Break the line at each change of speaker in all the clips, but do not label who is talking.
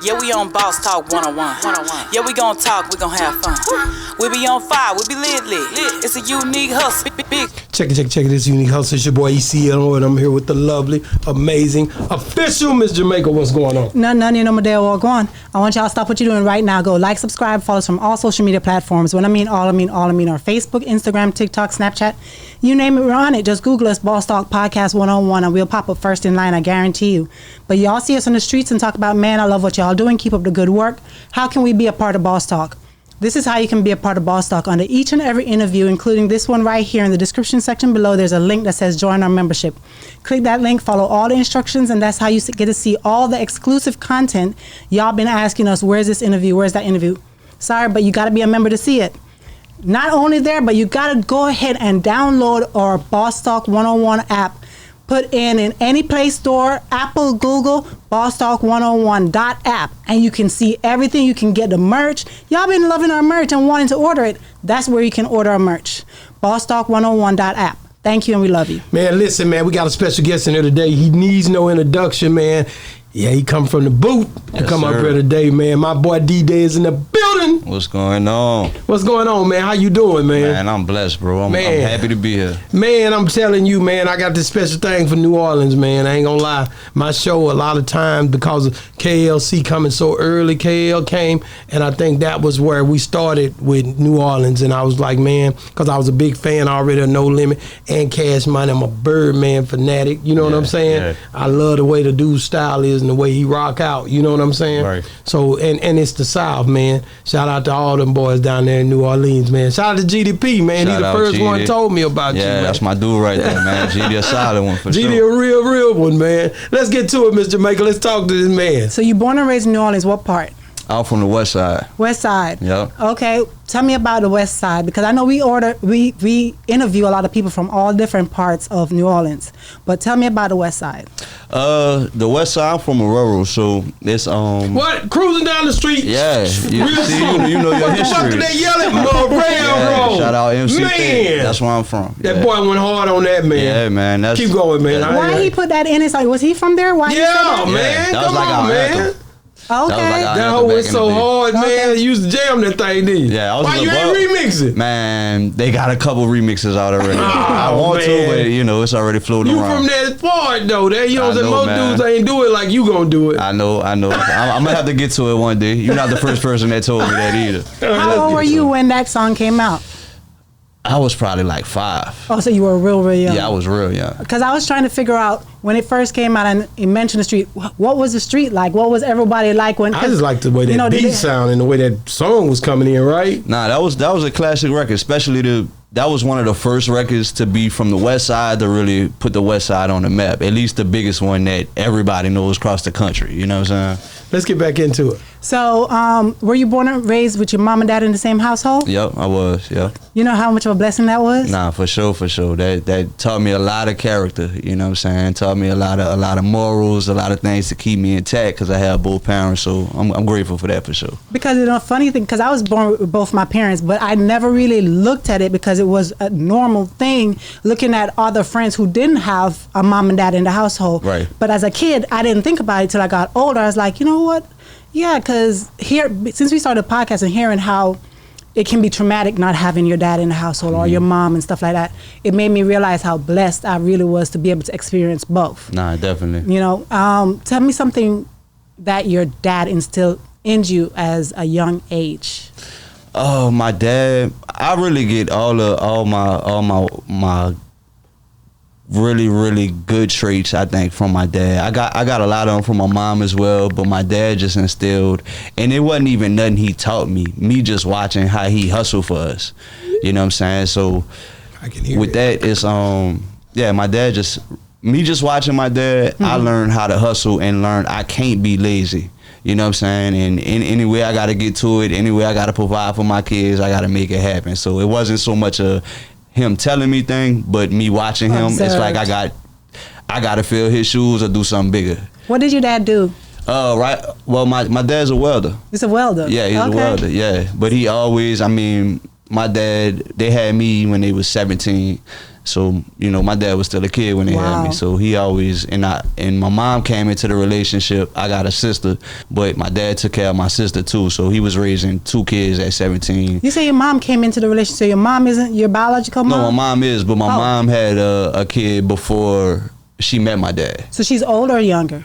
Yeah, we on Boss Talk 101. Yeah, we gon' talk, we gon' have fun. We be on fire, we be lit. It's a unique hustle. Big.
Check it. It's Unique Hustle. It's your boy ECL, and I'm here with the lovely, amazing, official Miss Jamaica. What's going on?
None, you know, Micheal, all gone. I want y'all to stop what you're doing right now. Go like, subscribe, follow us from all social media platforms. When I mean all, I mean our Facebook, Instagram, TikTok, Snapchat. You name it, we're on it. Just Google us, Boss Talk Podcast 101, and we'll pop up first in line, I guarantee you. But y'all see us on the streets and talk about, man, I love what y'all doing. Keep up the good work. How can we be a part of Boss Talk? This is how you can be a part of Boss Talk. Under each and every interview, including this one right here in the description section below, there's a link that says join our membership. Click that link, follow all the instructions, and that's how you get to see all the exclusive content. Y'all been asking us, where's this interview? Where's that interview? Sorry, but you got to be a member to see it. Not only there, but you got to go ahead and download our Boss Talk 101 app. Put in any Play Store, Apple, Google, Boss Talk 101.app, and you can see everything. You can get the merch. Y'all been loving our merch and wanting to order it. That's where you can order our merch. Boss Talk 101.app. Thank you, and we love you.
Man, listen, man, we got a special guest in here today. He needs no introduction, man. Yeah, he come from the boot to come up here today, man. My boy D-Day is in the building.
What's going on?
What's going on, man? How you doing, man?
Man, I'm blessed, bro. I'm happy to be here.
Man, I'm telling you, man, I got this special thing for New Orleans, man. I ain't gonna lie. My show, a lot of times, because of KLC coming so early, KL came, and I think that was where we started with New Orleans. And I was like, man, because I was a big fan already of No Limit and Cash Money. I'm a Birdman fanatic. You know what I'm saying?
Yeah.
I love the way the dude's style is and the way he rock out, you know what I'm saying?
Right.
So, and it's the South, man. Shout out to all them boys down there in New Orleans, man. Shout out to GDP, man. He the first one told me about you, man.
Yeah, that's my dude right there, man. GD a solid one for
GD
sure.
a real one, man. Let's get to it, Miss Jamaica. Let's talk to this man.
So you born and raised in New Orleans, what part?
I'm from the West Side.
West Side.
Yep.
Okay, tell me about the West Side, because I know we interview a lot of people from all different parts of New Orleans. But tell me about the West Side.
The West Side, I'm from a rural, so it's
What? Cruising down the street?
Yeah, you know your
What the fuck
history.
did they yell at me? Railroad.
Shout out MC.
Man.
That's where I'm from.
That boy went hard on that, man.
Yeah, man. That's,
Keep going, man.
Why he put that in his song? Was he from there? Why he said that?
Man.
That was
Come
like
on,
our
man.
anthem.
Okay.
That hoe was so hard, man. You used to jam that thing, didn't you?
Yeah, I was
Why you ain't remix it?
Man, they got a couple remixes out already. I want to,
man.
but you know, it's already floating
You
around.
from that part though, that you know
I
what I'm saying?
know,
Most
man.
dudes ain't do it like you gonna do it.
I know. I'm gonna have to get to it one day. You're not the first person that told me that either.
How old were you when that song came out?
I was probably like 5.
Oh, so you were real young.
Yeah, I was real young.
Because I was trying to figure out when it first came out and it mentioned the street, what was the street like? What was everybody like when?
I just like the way that beat sound and the way that song was coming in, right?
Nah, that was a classic record, especially that was one of the first records to be from the West Side to really put the West Side on the map. At least the biggest one that everybody knows across the country. You know what I'm saying?
Let's get back into it.
So, were you born and raised with your mom and dad in the same household?
Yep, I was. Yeah.
You know how much of a blessing that was?
Nah, for sure. That taught me a lot of character. You know what I'm saying? Taught me a lot of morals, a lot of things to keep me intact because I have both parents. So I'm grateful for that for sure.
Because you know, funny thing, because I was born with both my parents, but I never really looked at it because it was a normal thing looking at other friends who didn't have a mom and dad in the household.
Right.
But as a kid, I didn't think about it till I got older. I was like, you know what? Yeah, because since we started the podcast and hearing how it can be traumatic not having your dad in the household or your mom and stuff like that, it made me realize how blessed I really was to be able to experience both.
Nah, definitely.
You know, tell me something that your dad instilled in you as a young age.
Oh, my dad. I really get all my really, really good traits, I think, from my dad. I got a lot of them from my mom as well, but my dad just instilled, and it wasn't even nothing he taught me. Me just watching how he hustled for us. You know what I'm saying? So
I can hear
with that, it's my dad me just watching my dad, I learned how to hustle and learned I can't be lazy. You know what I'm saying? And any way I got to get to it, any way I got to provide for my kids, I got to make it happen. So it wasn't so much a him telling me thing, but me watching him.
Observed.
It's like I got to fill his shoes or do something bigger.
What did your dad do?
Right. Well, my dad's a welder.
He's a welder.
Yeah, he's a welder. Yeah, but he always, my dad, they had me when they was 17. So, you know, my dad was still a kid when they had me. So he always, and my mom came into the relationship. I got a sister, but my dad took care of my sister too. So he was raising 2 kids at 17.
You say your mom came into the relationship, so your mom isn't your biological mom?
No, my mom is, but my mom had a kid before she met my dad.
So she's older or younger?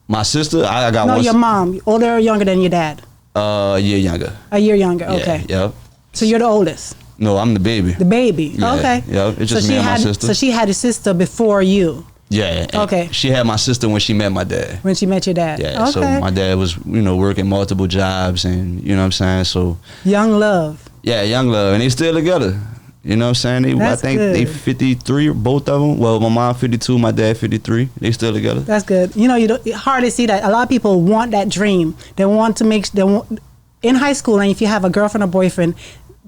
My sister, I got
no,
one.
No, your mom, older or younger than your dad?
A year younger.
A year younger, okay.
Yep.
So you're the oldest?
No, I'm the baby.
The baby,
yeah,
okay.
Yep, it's just me and my sister.
So she had a sister before you?
Yeah.
Okay.
She had my sister when she met my dad.
When she met your dad?
Yeah,
okay.
so my dad was, you know, working multiple jobs and, you know what I'm saying, so.
Young love.
Yeah, young love, and they still together. You know what I'm saying? I think
good.
they 53, both of them. Well, my mom 52, my dad 53. They still together.
That's good. You know, it's hard to see that. A lot of people want that dream. They want to in high school, and if you have a girlfriend or boyfriend,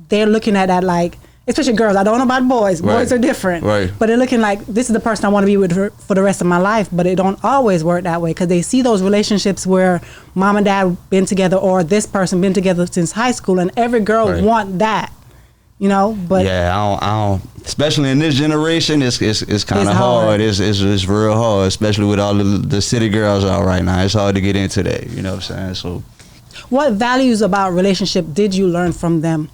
they're looking at that like, especially girls. I don't know about boys.
Right.
Boys are different.
Right.
But they're looking like, this is the person I want to be with for the rest of my life. But it don't always work that way, because they see those relationships where mom and dad been together, or this person been together since high school, and every girl want that. You know, but
yeah, I don't. Especially in this generation, it's kind of hard. It's real hard, especially with all the city girls out right now. It's hard to get into that. You know what I'm saying? So,
what values about relationship did you learn from them?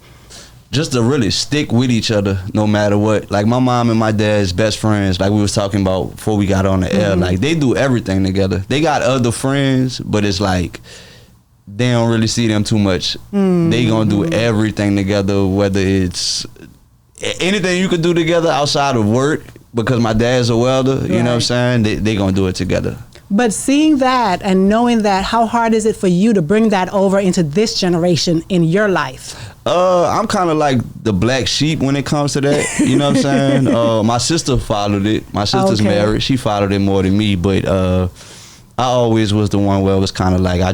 Just to really stick with each other no matter what. Like my mom and my dad's best friends, like we was talking about before we got on the air. Like they do everything together. They got other friends, but it's like they don't really see them too much. They gonna do everything together, whether it's anything you could do together outside of work, because my dad's a welder, you know what I'm saying? They gonna do it together.
But seeing that and knowing that, how hard is it for you to bring that over into this generation in your life?
I'm kind of like the black sheep when it comes to that. You know what I'm saying? My sister followed it. My sister's married. She followed it more than me. But I always was the one where it was kind of like I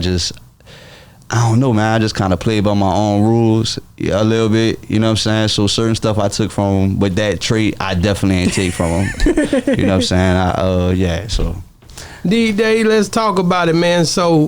don't know, man. I just kind of played by my own rules a little bit. You know what I'm saying? So certain stuff I took from him, but that trait I definitely ain't take from him. You know what I'm saying? So.
D-Day, let's talk about it, man. So,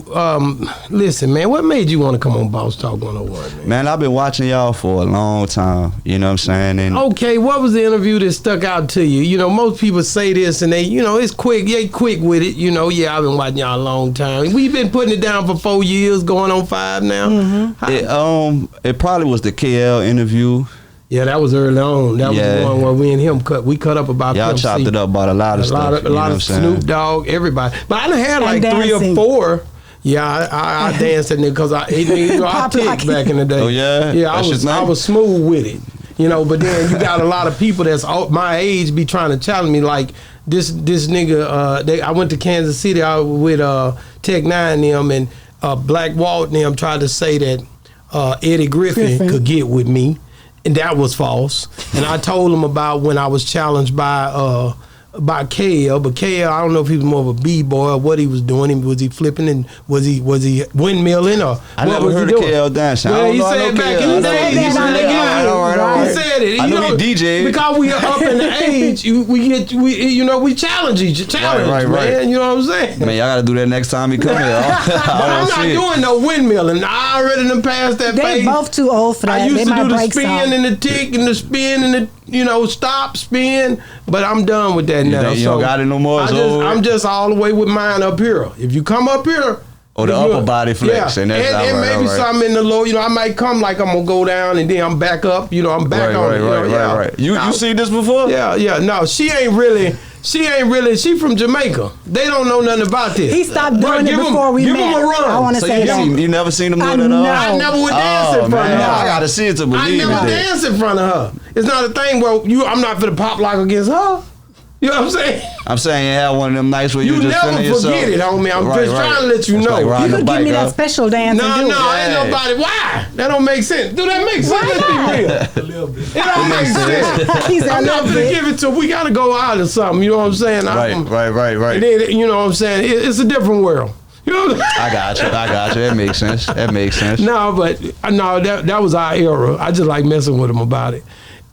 listen, man, what made you want to come on Boss Talk 101, man?
Man, I've been watching y'all for a long time. You know what I'm saying? And
okay, what was the interview that stuck out to you? You know, most people say this and they, you know, it's quick. They quick with it. You know, yeah, I've been watching y'all a long time. We've been putting it down for 4 years, going on 5 now.
It probably was the KL interview.
Yeah, that was early on. That was the one where we and him cut up about
y'all chopped it up about a lot of stuff.
A lot of Snoop Dogg, everybody. But I done had like 3 or 4. Yeah, I danced in there because I ticked back in the day.
Oh yeah,
yeah. I was smooth with it, you know. But then you got a lot of people that's my age be trying to challenge me. Like this nigga. I went to Kansas City with Tech Nine them and Black Walt and them tried to say that Eddie Griffin could get with me. And that was false. And I told him about when I was challenged by KL, but KL, I don't know if he was more of a B-boy or what he was doing. Was he flipping and was he windmilling or
I
what
never
was
heard
he
of
doing?
KL dancing.
Well, he said back in the day. He said it.
I know he DJ.
Because we are up in the age, we challenge each other, man. You know what I'm saying?
Man, y'all got to do that next time he come here.
But I'm not doing no windmilling. I already done passed that phase.
They both too old for that.
I used to do the spin and the tick and the spin and the stop, spin, but I'm done with that now.
You don't got it no more?
I'm just all the way with mine up here. If you come up here,
or the upper body flex, and that's
and maybe something in the low. You know, I might come like I'm gonna go down and then I'm back up. You know, I'm back on.
Right. You seen this before?
Yeah. No, she ain't really. She from Jamaica. They don't know nothing about this.
He stopped doing it before we met.
Give him a run.
I want to say that.
You never seen him do it at all?
I never would dance in front of her.
I gotta see it to believe it.
I never dance in front of her. It's not a thing where I'm not for the pop lock against her. You know what I'm saying?
I'm saying you have one of them nights where you just feeling yourself.
You never forget it, homie. I'm just trying to let you know.
You could give me that special dance.
No, ain't nobody. Why? That don't make sense. Do that make sense? Let's be real. A little bit. It don't make sense. I'm not gonna give it to. We gotta go out or something. You know what I'm saying?
Right.
And then, you know what I'm saying? It's a different world. You know what
I got you. That makes sense.
No, but that was our era. I just like messing with them about it.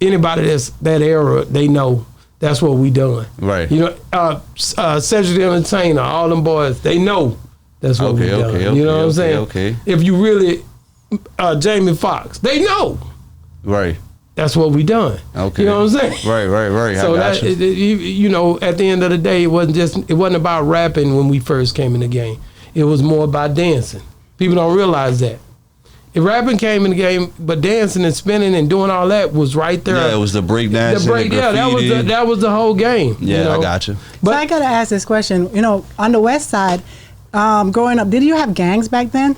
Anybody that's that era, they know. That's what we done.
Right.
You know, Cedric the Entertainer, all them boys, they know that's what we done.
Okay,
you know what I'm saying?
Okay.
If you really, Jamie Foxx, they know.
Right.
that's what we done.
Okay.
You know what I'm saying?
Right.
So
I got
that
you.
you know, at the end of the day, it wasn't about rapping when we first came in the game. It was more about dancing. People don't realize that. If rapping came in the game, but dancing and spinning and doing all that was right there.
Yeah, it was the break dancing.
That was the whole game.
Yeah,
you know?
I got you.
So I gotta ask this question. You know, on the West Side, growing up, did you have gangs back then?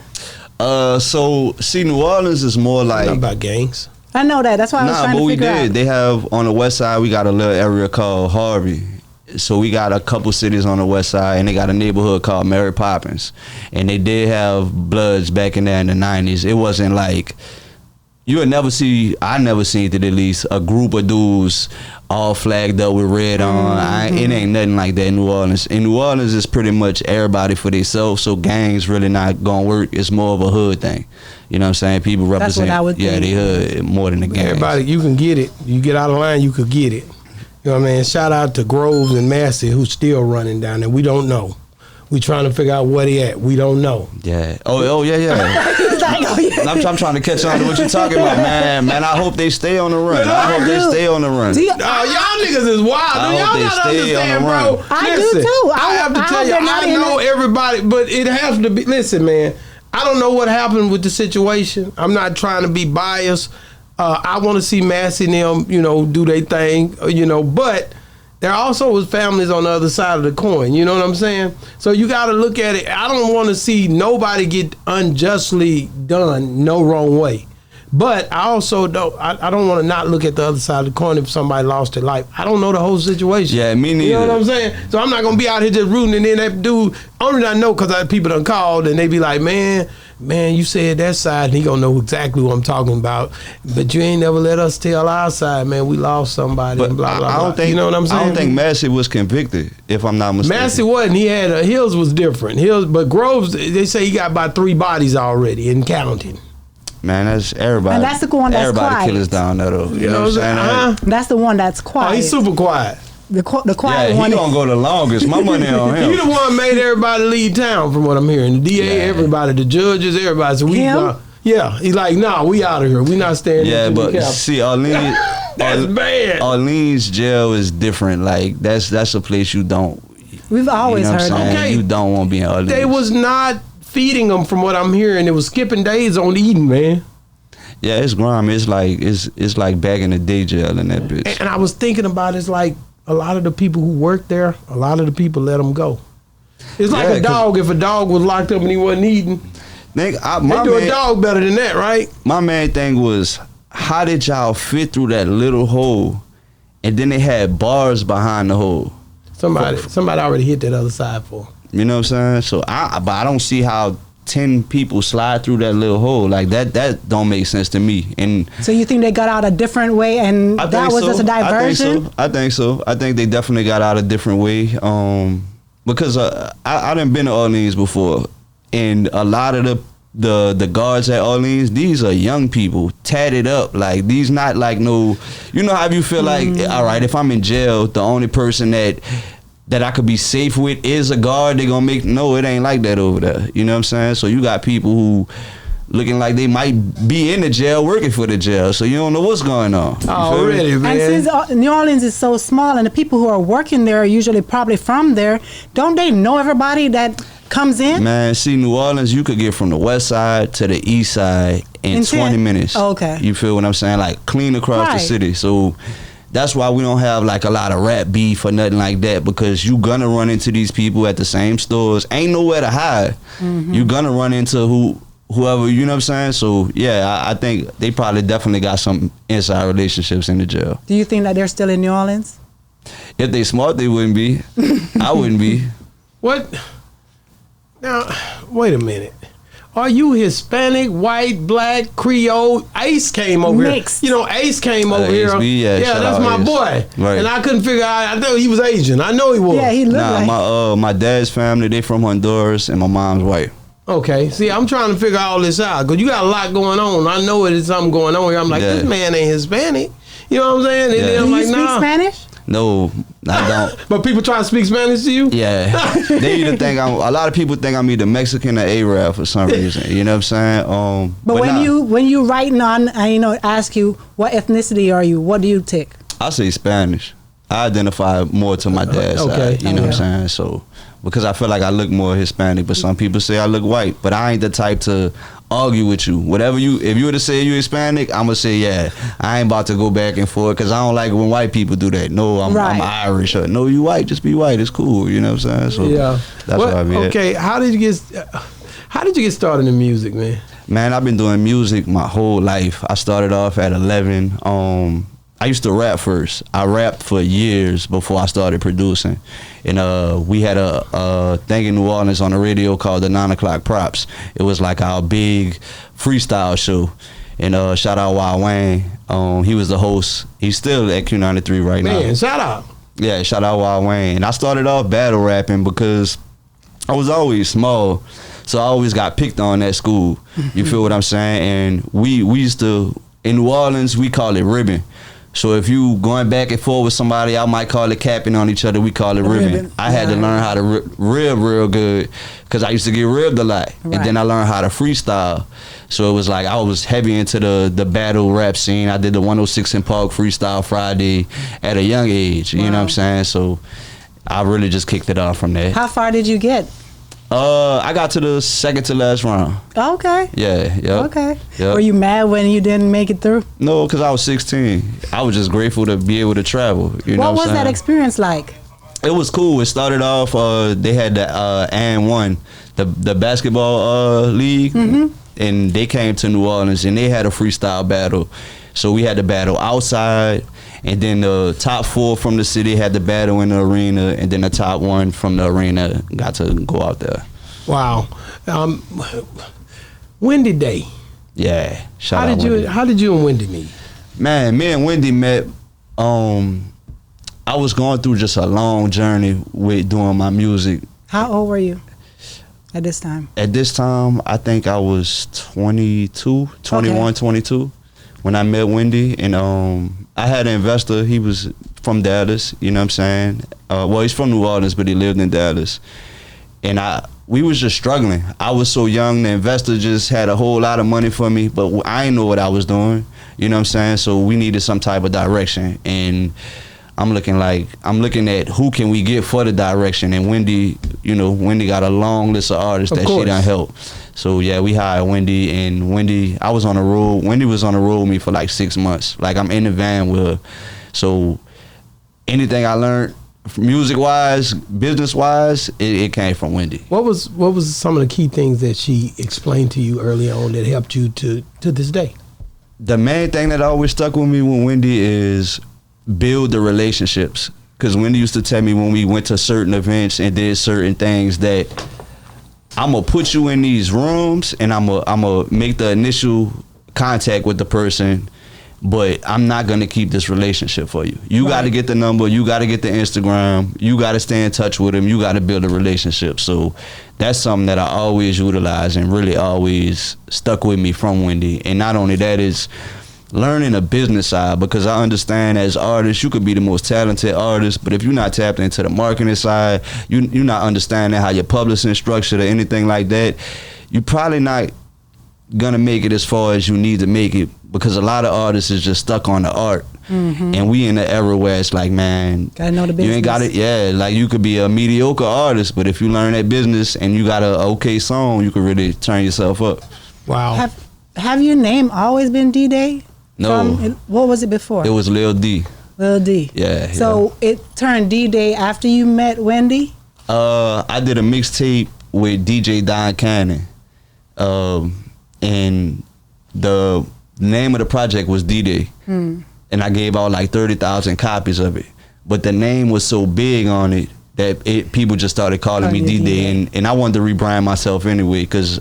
So see, New Orleans is more like
Not about gangs.
I know that. That's why I was trying
but
to
we
figure
did.
out.
They have on the West Side. We got a little area called Harvey. So we got a couple cities on the West Side, and they got a neighborhood called Mary Poppins, and they did have Bloods back in there in the '90s. It wasn't like you would never see. I never seen it at least a group of dudes all flagged up with red on. It ain't nothing like that in New Orleans. In New Orleans, it's pretty much everybody for themselves. So gangs really not gonna work. It's more of a hood thing. You know what I'm saying? People represent.
what I would think.
They hood more than the gangs.
Everybody, you can get it. You get out of line, you could get it. You know what I mean? Shout out to Groves and Massey, who's still running down there. We don't know. We trying to figure out where they at. We don't know.
Yeah. Oh yeah. I'm trying to catch on to what you're talking about, man. I hope they stay on the run. I hope they stay on the run.
Y'all niggas is wild.
I
Y'all
hope they
gotta
stay on
understand,
the
bro.
run.
I do
Listen,
too.
I have to tell you, I know everybody, but it has to be. Listen, man. I don't know what happened with the situation. I'm not trying to be biased. I want to see Massey and them, you know, do their thing, you know, but there also was families on the other side of the coin. You know what I'm saying? So you got to look at it. I don't want to see nobody get unjustly done no wrong way. But I also don't. I don't want to not look at the other side of the coin if somebody lost their life. I don't know the whole situation.
Yeah, me neither.
You know what I'm saying? So I'm not gonna be out here just rooting. And then that dude, only I know because people done called and they be like, man, you said that side, and he gonna know exactly what I'm talking about. But you ain't never let us tell our side, man. We lost somebody.
But
and blah blah.
I don't
blah.
think
You know what I'm saying?
I don't think Massey was convicted, if I'm not mistaken.
Massey wasn't. He had Hills was different. But Groves, they say he got about 3 bodies already and counting.
Man, that's everybody.
And that's the one that's
everybody
quiet.
killers down there though. You know what I'm saying?
That's the one that's
Oh,
quiet.
he's super quiet.
The quiet
Yeah,
one.
he gonna go the longest. My money on him.
He the one made everybody leave town, from what I'm hearing. The DA,
Yeah.
everybody, the judges, everybody. So
Him?
Yeah, he's like, nah, we out of here. We not staying.
Yeah,
in the
but
cap.
see, Orleans,
That's bad.
Orleans jail is different. Like that's a place you don't.
We've always
You know what
heard
I'm
that.
saying?
Okay.
You don't want to be in Orleans.
They was not feeding them, from what I'm hearing. It was skipping days on eating, man.
Yeah, it's grimy. It's like back in the day jail in that bitch.
And I was thinking about it's like a lot of the people who work there, a lot of the people let them go. It's like
Yeah,
a dog. If a dog was locked up and he wasn't eating,
Nigga,
they do a dog better than that, right?
My main thing was, how did y'all fit through that little hole, and then they had bars behind the hole?
Somebody already hit that other side for 'em.
You know what I'm saying? So but I don't see how 10 people slide through that little hole like that. That don't make sense to me. And
So you think they got out a different way, and
I
that
think
was
so.
just a diversion?
I think so. I think they definitely got out a different way. Because I done been to Orleans before, and a lot of the guards at Orleans, these are young people, tatted up. Like, these not like no, you know how you feel like, all right, if I'm in jail, the only person that I could be safe with is a guard. They gonna make, no, it ain't like that over there. You know what I'm saying? So you got people who looking like they might be in the jail working for the jail, so you don't know what's going on. You feel me?
Already, man.
And since New Orleans is so small, and the people who are working there are usually probably from there, don't they know everybody that comes in?
Man, see, New Orleans, you could get from the west side to the east side in 20 minutes.
Oh, okay.
You feel what I'm saying? Like, clean across the
Right.
city. So that's why we don't have like a lot of rap beef or nothing like that, because you gonna run into these people at the same stores. Ain't nowhere to hide. You gonna run into whoever, you know what I'm saying? So yeah, I think they probably definitely got some inside relationships in the jail.
Do you think that they're still in New Orleans?
If they smart, they wouldn't be. I wouldn't be.
What? Now, wait a minute. Are you Hispanic, white, black, Creole? Ace came over
Mixed.
here. You know, Ace came over
Ace
here.
B, yeah, shout
that's
out
my
Ace.
boy.
Right.
And I couldn't figure out. I thought he was Asian. I know he was.
Yeah, he looked like.
My dad's family, they from Honduras, and my mom's white.
Okay. See, I'm trying to figure all this out because you got a lot going on. I know it is something going on here. I'm like,
Yeah.
this man ain't Hispanic. You know what I'm saying? And
Yeah.
then I'm
Do you
like,
speak
nah.
Spanish?
No, I don't.
But people try to speak Spanish to you?
Yeah. They either think a lot of people think I'm either Mexican or Arab for some reason. You know what I'm saying?
But when you writing on, ask you what ethnicity are you? What do you take?
I say Spanish. I identify more to my dad's
Okay.
side. You know what I'm saying? So because I feel like I look more Hispanic, but some people say I look white. But I ain't the type to argue with you. If you were to say you Hispanic, I'm gonna say yeah. I ain't about to go back and forth because I don't like when white people do that. No, I'm Irish. Or, no, you white. Just be white. It's cool. You know what I'm saying? So
yeah,
that's what I mean.
Okay, how did you get started in music, man?
Man, I've been doing music my whole life. I started off at 11. I used to rap first. I rapped for years before I started producing. And we had a thing in New Orleans on the radio called the 9 o'clock Props. It was like our big freestyle show. And shout out Wild Wayne. He was the host. He's still at Q93 right now.
Man, shout out.
Yeah, shout out Wild Wayne. And I started off battle rapping because I was always small. So I always got picked on at school. You feel what I'm saying? And we used to, in New Orleans, we call it ribbon. So if you going back and forth with somebody, I might call it capping on each other. We call it ribbon. I had to learn how to rib real good because I used to get ribbed a lot. Right. And then I learned how to freestyle. So it was like I was heavy into the battle rap scene. I did the 106 in Park Freestyle Friday at a young age. You know what I'm saying? So I really just kicked it off from there.
How far did you get?
I got to the second to last round.
Okay.
Yeah.
Okay.
Yep.
Were you mad when you didn't make it through?
No, because I was 16. I was just grateful to be able to travel. You know
what was that experience like?
It was cool. It started off, they had the AND1, the basketball league, and they came to New Orleans, and they had a freestyle battle. So we had the battle outside, and then the top 4 from the city had the battle in the arena, and then the top 1 from the arena got to go out there.
Wow. Wendy Day.
Yeah.
How did you and Wendy meet?
Man, me and Wendy met. I was going through just a long journey with doing my music. How
old were you at this time?
At this time, I think I was 21, 22 when I met Wendy. And I had an investor. He was from Dallas, you know what I'm saying? Well, he's from New Orleans, but he lived in Dallas. And we was just struggling. I was so young. The investor just had a whole lot of money for me, but I didn't know what I was doing. You know what I'm saying? So we needed some type of direction. And I'm looking at who can we get for the direction. And Wendy got a long list of artists that she done help. So yeah, we hired Wendy, and I was on the road. Wendy was on the road with me for like 6 months. Like I'm in the van with her. So anything I learned, music wise, business wise, it came from Wendy.
What was some of the key things that she explained to you early on that helped you to this day?
The main thing that always stuck with me with Wendy is build the relationships. Because Wendy used to tell me when we went to certain events and did certain things that I'm gonna put you in these rooms and I'm gonna make the initial contact with the person, but I'm not gonna keep this relationship for you. You got to get the number, you got to get the Instagram, you got to stay in touch with him, you got to build a relationship. So that's something that I always utilize and really always stuck with me from Wendy. And not only that, is learning the business side, because I understand as artists, you could be the most talented artist, but if you're not tapped into the marketing side, you're not understanding how your publishing structured or anything like that, you're probably not gonna make it as far as you need to make it, because a lot of artists is just stuck on the art. And we in the era where it's like, man,
gotta know the business.
You ain't got it. Yeah, like you could be a mediocre artist, but if you learn that business and you got a okay song, you could really turn yourself up.
Wow.
Have your name always been D-Day?
No.
What was it before?
It was Lil D.
Lil D.
Yeah.
So it turned D-Day after you met Wendy?
I did a mixtape with DJ Don Cannon. And the name of the project was D-Day. And I gave out like 30,000 copies of it. But the name was so big on it that people just started calling me D-Day. And I wanted to rebrand myself anyway, because,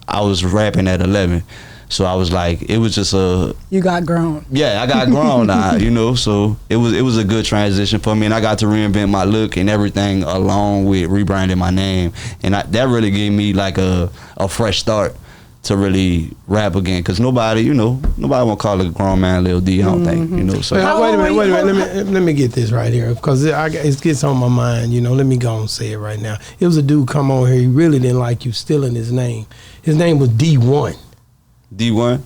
I was rapping at 11. So I was like, it was just
you got grown.
Yeah, I got grown now, so it was a good transition for me, and I got to reinvent my look and everything along with rebranding my name, and that really gave me like a fresh start. to really rap again, because nobody won't call a grown man Lil D. I don't think, So
Wait a minute. Let me get this right here, because it gets on my mind. Let me go and say it right now. It was a dude come on here. He really didn't like you stealing his name. His name was D1.
D1.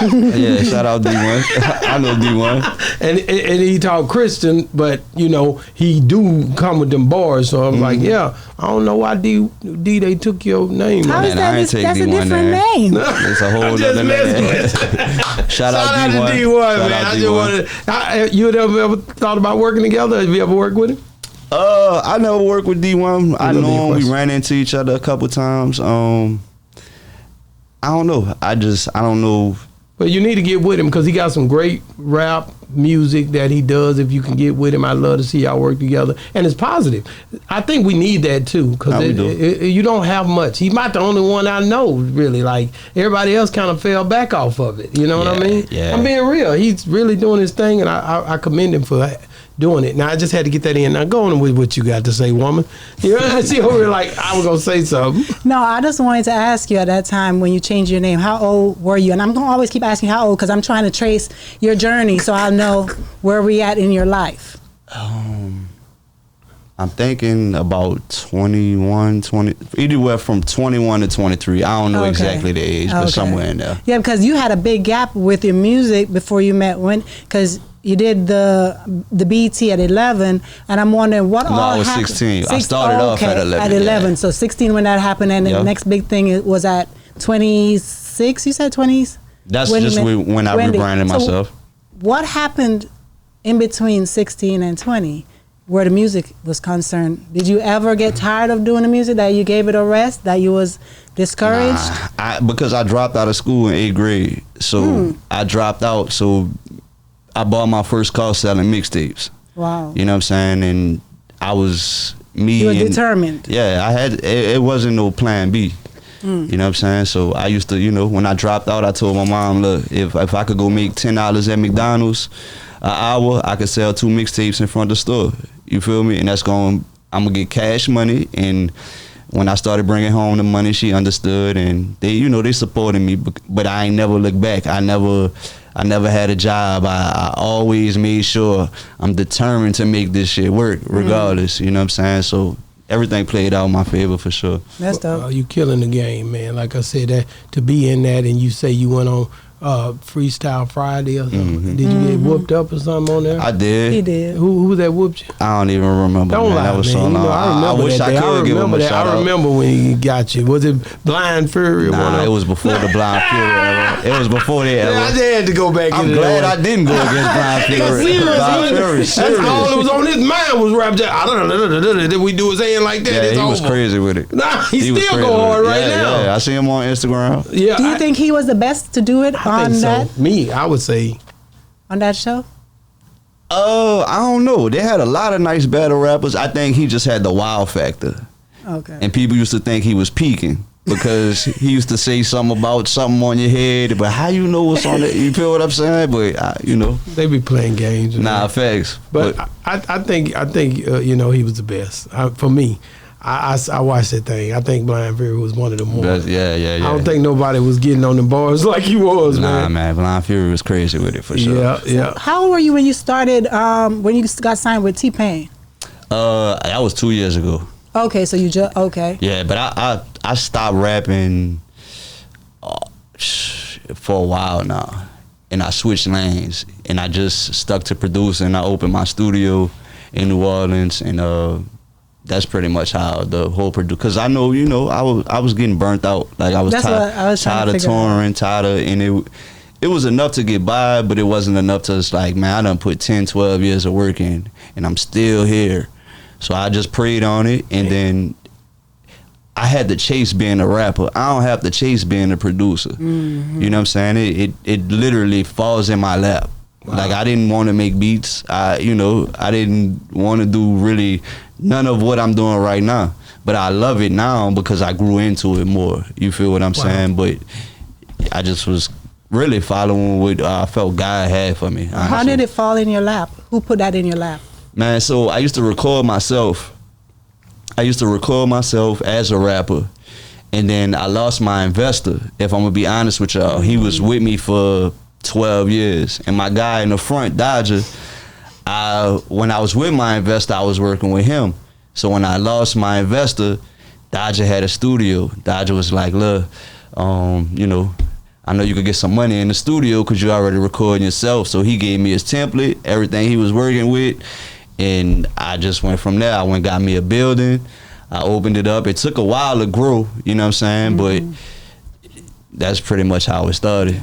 Yeah, shout out D1. I know D1.
And he talked Christian, but he do come with them bars. So I'm like, yeah, I don't know why D they took your name.
How is that? That's a different name.
It's a whole other name. Shout out to
D1, man. I just wanted. You ever thought about working together? Have you ever worked with him?
I never worked with D1. I know him. We ran into each other a couple times. I don't know. I don't know.
But you need to get with him, because he got some great rap music that he does. If you can get with him, I'd love to see y'all work together. And it's positive. I think we need that too, because you don't have much. He's not the only one I know, really. Like, everybody else kind of fell back off of it. You know what I mean?
Yeah.
I'm being real. He's really doing his thing, and I commend him for doing it. Now, I just had to get that in. Now, go on with what you got to say, woman. You know, she over like, I was going to say something.
No, I just wanted to ask you at that time when you changed your name, how old were you? And I'm going to always keep asking how old, because I'm trying to trace your journey so I'll know where we at in your life.
I'm thinking about 21, 20, anywhere from 21 to 23. I don't know exactly the age, but somewhere in there.
Yeah, because you had a big gap with your music before you met because you did the BET at 11, and I'm wondering what all happened.
No, I was 16. I started off at 11.
At 11, yeah. So 16 when that happened, and the next big thing was at 26. You said 20s?
That's just when I rebranded myself.
What happened in between 16 and 20 where the music was concerned? Did you ever get tired of doing the music, that you gave it a rest, that you was discouraged?
Because I dropped out of school in 8th grade. So I dropped out, so I bought my first car selling mixtapes. Wow. You know what I'm saying? And I was
You were determined.
Yeah, I had it wasn't no plan B. You know what I'm saying? So I used to, when I dropped out, I told my mom, look, if I could go make $10 at McDonald's an hour, I could sell 2 mixtapes in front of the store. You feel me? And I'm gonna get cash money. And when I started bringing home the money, she understood, and they supported me. But I ain't never looked back. I never had a job. I always made sure I'm determined to make this shit work, regardless. You know what I'm saying? So everything played out in my favor for sure.
That's dope.
You killing the game, man. Like I said, that to be in that, and you say you went on Freestyle Friday or something. Did you get whooped up or something on there?
I did.
He did.
Who that whooped you?
I don't even remember.
Don't lie,
that was
man.
so long.
I
wish I could give him a shout out.
I remember when he got you. Was it Blind Fury?
Nah, it was before the Blind Fury era. It was before that era.
I just had to go back.
I'm glad I didn't go against Blind Fury.
That's all that was on his mind was rap. I don't know. Did we do his hand like that?
Yeah, he was crazy with it.
Nah, he still go hard right now.
Yeah, I see him on Instagram.
Yeah.
Do you think he was the best to do it on that?
I would say.
On that show?
I don't know. They had a lot of nice battle rappers. I think he just had the wow factor. Okay. And people used to think he was peaking because he used to say something about something on your head, but how you know what's on it? You feel what I'm saying? But
they be playing games.
Nah, facts.
But I think he was the best for me. I watched that thing. I think Blind Fury was one of the more.
Yeah.
I don't think nobody was getting on the bars like he was, man.
Nah, man. Blind Fury was crazy with it for sure.
Yeah.
How old were you when you started, when you got signed with T-Pain?
That was 2 years ago.
Okay, so you just, okay.
Yeah, but I stopped rapping for a while now. And I switched lanes. And I just stuck to producing. I opened my studio in New Orleans, and that's pretty much how the whole because I know, I was getting burnt out. Like I was tired of touring, and it was enough to get by, but it wasn't enough to just like, man, I done put 10, 12 years of work in, and I'm still here. So I just prayed on it, and then I had to chase being a rapper. I don't have to chase being a producer. Mm-hmm. You know what I'm saying? It literally falls in my lap. Wow. Like I didn't want to make beats. I didn't want to do really none of what I'm doing right now. But I love it now because I grew into it more. You feel what I'm saying? But I just was really following what I felt God had for me. Honestly.
How did it fall in your lap? Who put that in your lap?
Man, so I used to record myself. As a rapper. And then I lost my investor. If I'm gonna be honest with y'all, he was with me for 12 years. And my guy in the front, Dodger, when I was with my investor, I was working with him. So when I lost my investor, Dodger had a studio. Dodger was like, look, you know, I know you could get some money in the studio because you already recording yourself. So he gave me his template, everything he was working with. And I just went from there. I went and got me a building. I opened it up. It took a while to grow, you know what I'm saying? But that's pretty much how it started.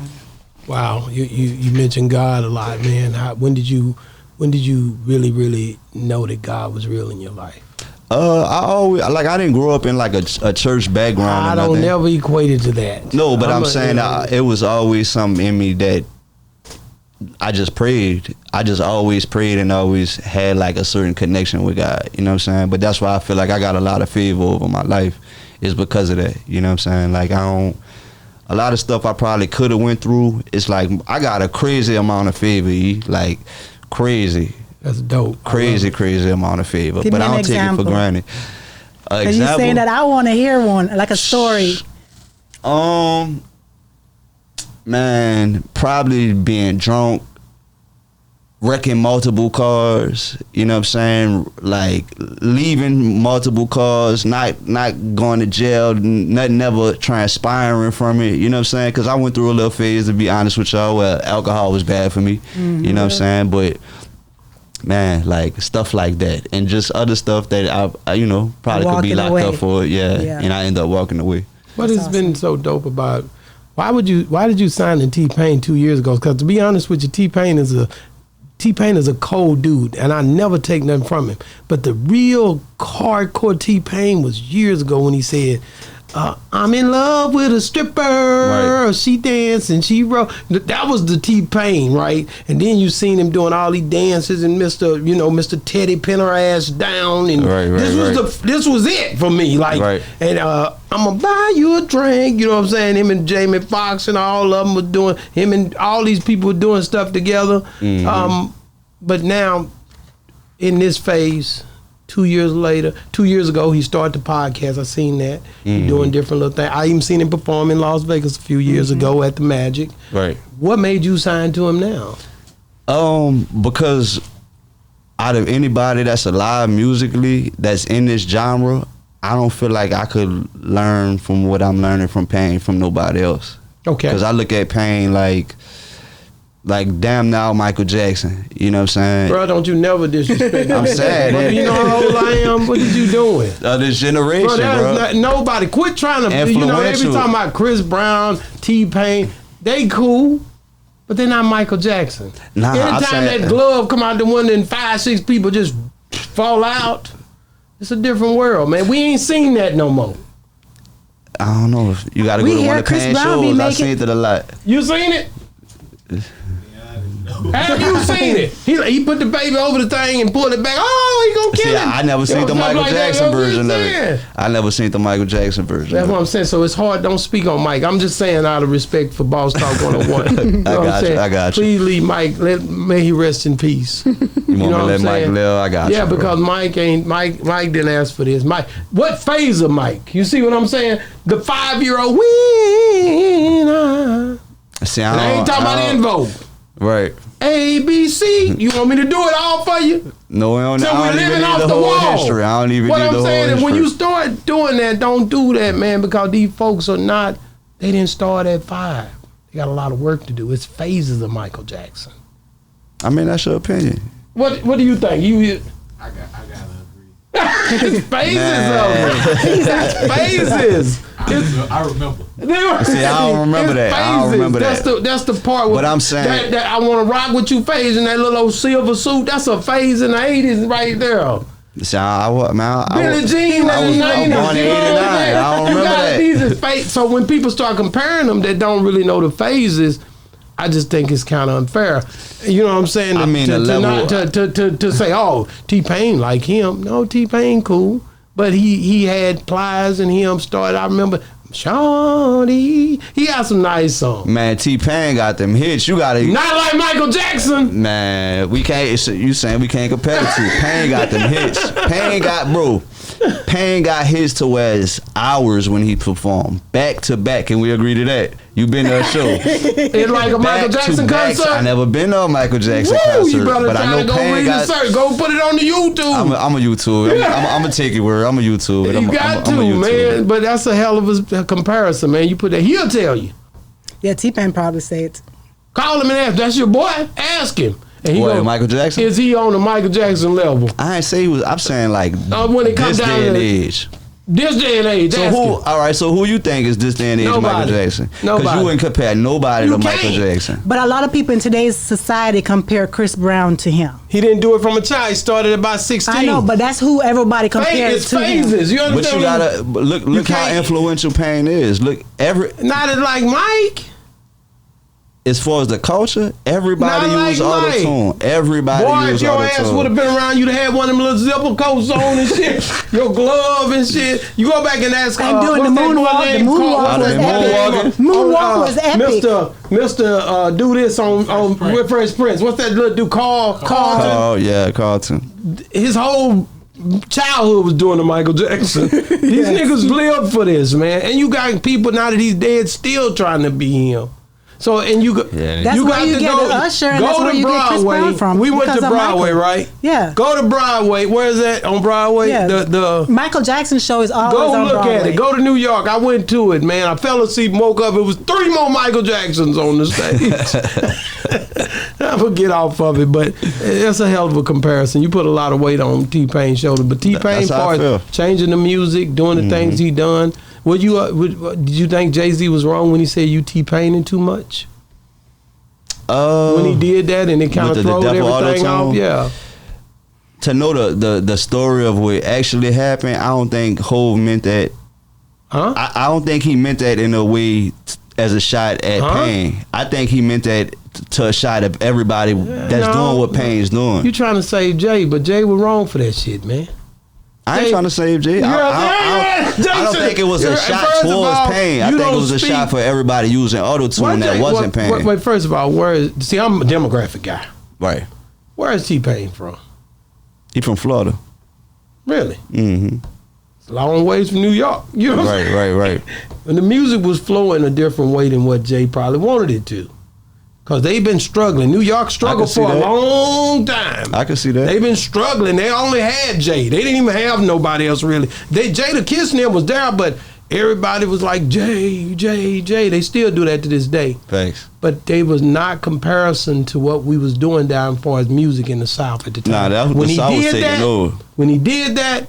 Wow, you mentioned God a lot, man. When did you really know that God was real in your life?
I didn't grow up in like a church background.
I don't never equate it to that.
No, but I'm saying it was always something in me that I just prayed. I just always prayed and always had like a certain connection with God. You know what I'm saying? But that's why I feel like I got a lot of favor over my life is because of that. You know what I'm saying? Like a lot of stuff I probably could have went through. It's like I got a crazy amount of favor, like crazy.
That's dope.
Crazy amount of favor.
Give
but
me
I
an
don't
example.
take it for granted.
Are you saying that? I want to hear one, like a story.
Man, probably being drunk, wrecking multiple cars, you know what I'm saying? Like leaving multiple cars, not going to jail, nothing ever transpiring from it, you know what I'm saying? Because I went through a little phase, to be honest with y'all, where alcohol was bad for me, you know what I'm saying? But man, like stuff like that, and just other stuff that I you know, probably could be locked up for it, yeah, and I end up walking away.
What has been so dope about? Why did you sign to T-Pain 2 years ago? Because to be honest with you, T-Pain is a cold dude, and I never take nothing from him. But the real hardcore T-Pain was years ago when he said, I'm in love with a stripper. Right. She danced and she wrote. That was the T-Pain, right? And then you seen him doing all these dances and Mr. Teddy pin her ass down. And this was it for me. Like, and I'm gonna buy you a drink. You know what I'm saying? Him and Jamie Foxx and all of them were doing. Him and all these people were doing stuff together. Mm-hmm. But now, in this phase. 2 years ago, he started the podcast. I seen that. He doing different little things. I even seen him perform in Las Vegas a few years ago at the Magic. Right. What made you sign to him now?
Because out of anybody that's alive musically, that's in this genre, I don't feel like I could learn from what I'm learning from Pain from nobody else. Okay. Because I look at Pain like damn now Michael Jackson, you know what I'm saying?
Bro, don't you never disrespect me.
I'm sad.
Bro, you know how old I am? What did you doing?
This generation, bro.
Nobody. Quit trying to, every time about Chris Brown, T-Pain, they cool, but they're not Michael Jackson. Nah, anytime that glove come out the window and 5-6 people just fall out, it's a different world, man. We ain't seen that no more.
I don't know. You got to go to one of the Pain shows. I seen it a lot.
You seen it? Have you seen it? He put the baby over the thing and pulled it back. Oh, he gonna kill him.
I never seen the Michael Jackson version of it. I never seen the Michael Jackson version.
That's what I'm saying. So it's hard. Don't speak on Mike. I'm just saying out of respect for Boss Talk 101. You know I got you. Please leave Mike. May he rest in peace.
You want me to let Mike live? I got you.
Yeah, because Mike didn't ask for this. Mike, what phase of Mike? You see what I'm saying? The 5-year-old winner.
See,
I ain't talking about En Vogue.
Right.
A, B, C. You want me to do it all for you?
No, I don't.
So
I don't even need the whole history. I don't even need the whole history. What I'm saying is when you start
doing that, don't do that, man, because these folks are not, they didn't start at 5. They got a lot of work to do. It's phases of Michael Jackson.
I mean, that's your opinion.
What do you think? I gotta agree. It's phases of it. It's phases.
I remember.
See, I don't remember that. I don't remember
that. That's the part.
But I'm saying
that I want to rock with you phase in that little old silver suit. That's a phase in the 80s right there.
See,
Billie Jean
I was born in 89. I don't remember that.
These is phase. So when people start comparing them that don't really know the phases, I just think it's kind of unfair. You know what I'm saying?
I mean,
to say, oh, T-Pain like him. No, T-Pain cool. But he had Plies and him started. I remember Shawty. He got some nice songs.
Man, T-Pain got them hits. You gotta
not like Michael Jackson.
Man, we can't. You saying we can't compare the two? Pain got them hits. Pain got Pain got his to where it's hours when he performed. Back to back. Can we agree to that? You been to a show.
It's like a Michael Jackson concert.
I never been to a Michael Jackson
Woo,
concert.
you better
but I
try
know
to go
Pain
read
got,
the search. Go put it on the YouTube.
I'm a YouTube. I'm a take your word. I'm a YouTube.
You got to, man. But that's a hell of a comparison, man. You put that. He'll tell you.
Yeah, T-Pain probably say it.
Call him and ask. That's your boy. Ask him. And he
What, Michael Jackson?
Is he on the Michael Jackson level?
I ain't say he was. I'm saying like
when it comes
this
down
day and
to
age.
This day and age.
So
ask
who?
him.
All right. So who you think is this day and age Michael Jackson? Because
Nobody.
you wouldn't compare nobody
You
to Michael
can't.
Jackson.
But a lot of people in today's society compare Chris Brown to him.
He didn't do it from a child. He started at about 16.
I know, but that's who everybody compares
It's
to him.
phases. You
But
understand?
you gotta look how
can't-
influential Pain is. Look
Not as like Mike.
as far as the culture, everybody
Not
use
like Mike.
auto-tune. Everybody
Boy,
use
if your ass would have
auto-tune.
been around, you'd have had one of them little zipper coats on and shit. Your glove and shit. You go back and ask.
And doing
what's
the
that boy
moonwalk,
name
the
called?
moonwalk
What's
was
that boy
epic.
name?
Moonwalk was epic.
Mr. Do this on with Fresh Prince. What's that little dude called? Carlton.
Oh yeah, Carlton.
His whole childhood was doing the Michael Jackson. These niggas lived for this, man. And you got people now that he's dead still trying to be him. So and you go,
Yeah.
That's
you
where
got
you
to
get
go,
the Usher, and
go
that's
to
where you get Chris
Broadway.
Brown from.
We went
because
to
of
Broadway,
Michael.
right?
Yeah.
Go to Broadway. Where is that on Broadway?
Yeah.
The
Michael Jackson's show is always
Go
on
look
Broadway.
at it. Go to New York. I went to it, man. I fell asleep, woke up. It was 3 more Michael Jacksons on the stage. I would get off of it, but it's a hell of a comparison. You put a lot of weight on T-Pain's shoulder, but T-Pain,
That's how I
as far
feel.
as changing the music, doing the things he done, did you think Jay-Z was wrong when he said you T-Paining too much? When he did that and it kind
With
of
the
throwed
double
everything
auto-tune?
off? Yeah.
To know the story of what actually happened, I don't think Hov meant that.
Huh?
I don't think he meant that in a way as a shot at
Huh?
Pain. I think he meant that to a shot of everybody that's
no.
doing what Pain's doing.
You trying to save Jay, but Jay was wrong for that shit, man.
I ain't
Jay-
trying to save Jay. I don't think it was a shot
First of
towards
all,
Pain. I
you
think it
don't
was a
speak-
shot for everybody using auto-tune
Where
that
Jay-
wasn't Pain.
Wait, first of all, see, I'm a demographic guy.
Right.
Where is T-Pain from?
He from Florida.
Really?
Mm-hmm.
It's a long ways from New York. You know what I'm saying?
Right.
And the music was flowing a different way than what Jay probably wanted it to. Because they've been struggling. New York struggled
see
for a
that.
long time.
I can see that.
They've been struggling. They only had Jay. They didn't even have nobody else really. Jay the Kiss and them was there, but everybody was like, Jay. They still do that to this day.
Thanks.
But they was not comparison to what we was doing down as far as music in the South at the time.
Nah, that was the South was taking over.
When he did that,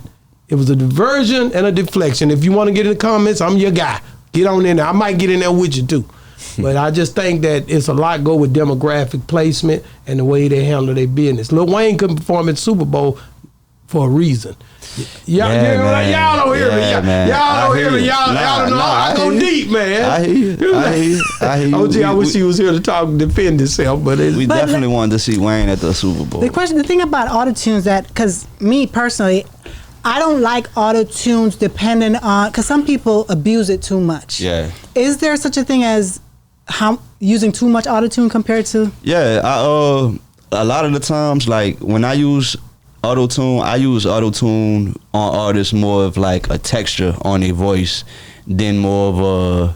it was a diversion and a deflection. If you want to get in the comments, I'm your guy. Get on in there. I might get in there with you too. But I just think that it's a lot go with demographic placement and the way they handle their business. Lil Wayne couldn't perform at Super Bowl for a reason. Y'all don't hear me. Y'all don't hear me. Y'all don't know. I go deep, man.
I hear you.
OG, I wish he was here to talk and defend himself, but
We definitely wanted to see Wayne at the Super Bowl.
The thing about auto-tunes that, because me personally, I don't like auto-tunes depending on, because some people abuse it too much.
Yeah.
Is there such a thing as using too much auto-tune compared to?
Yeah, a lot of the times, like when I use auto-tune, I use auto-tune on artists more of like a texture on their voice than more of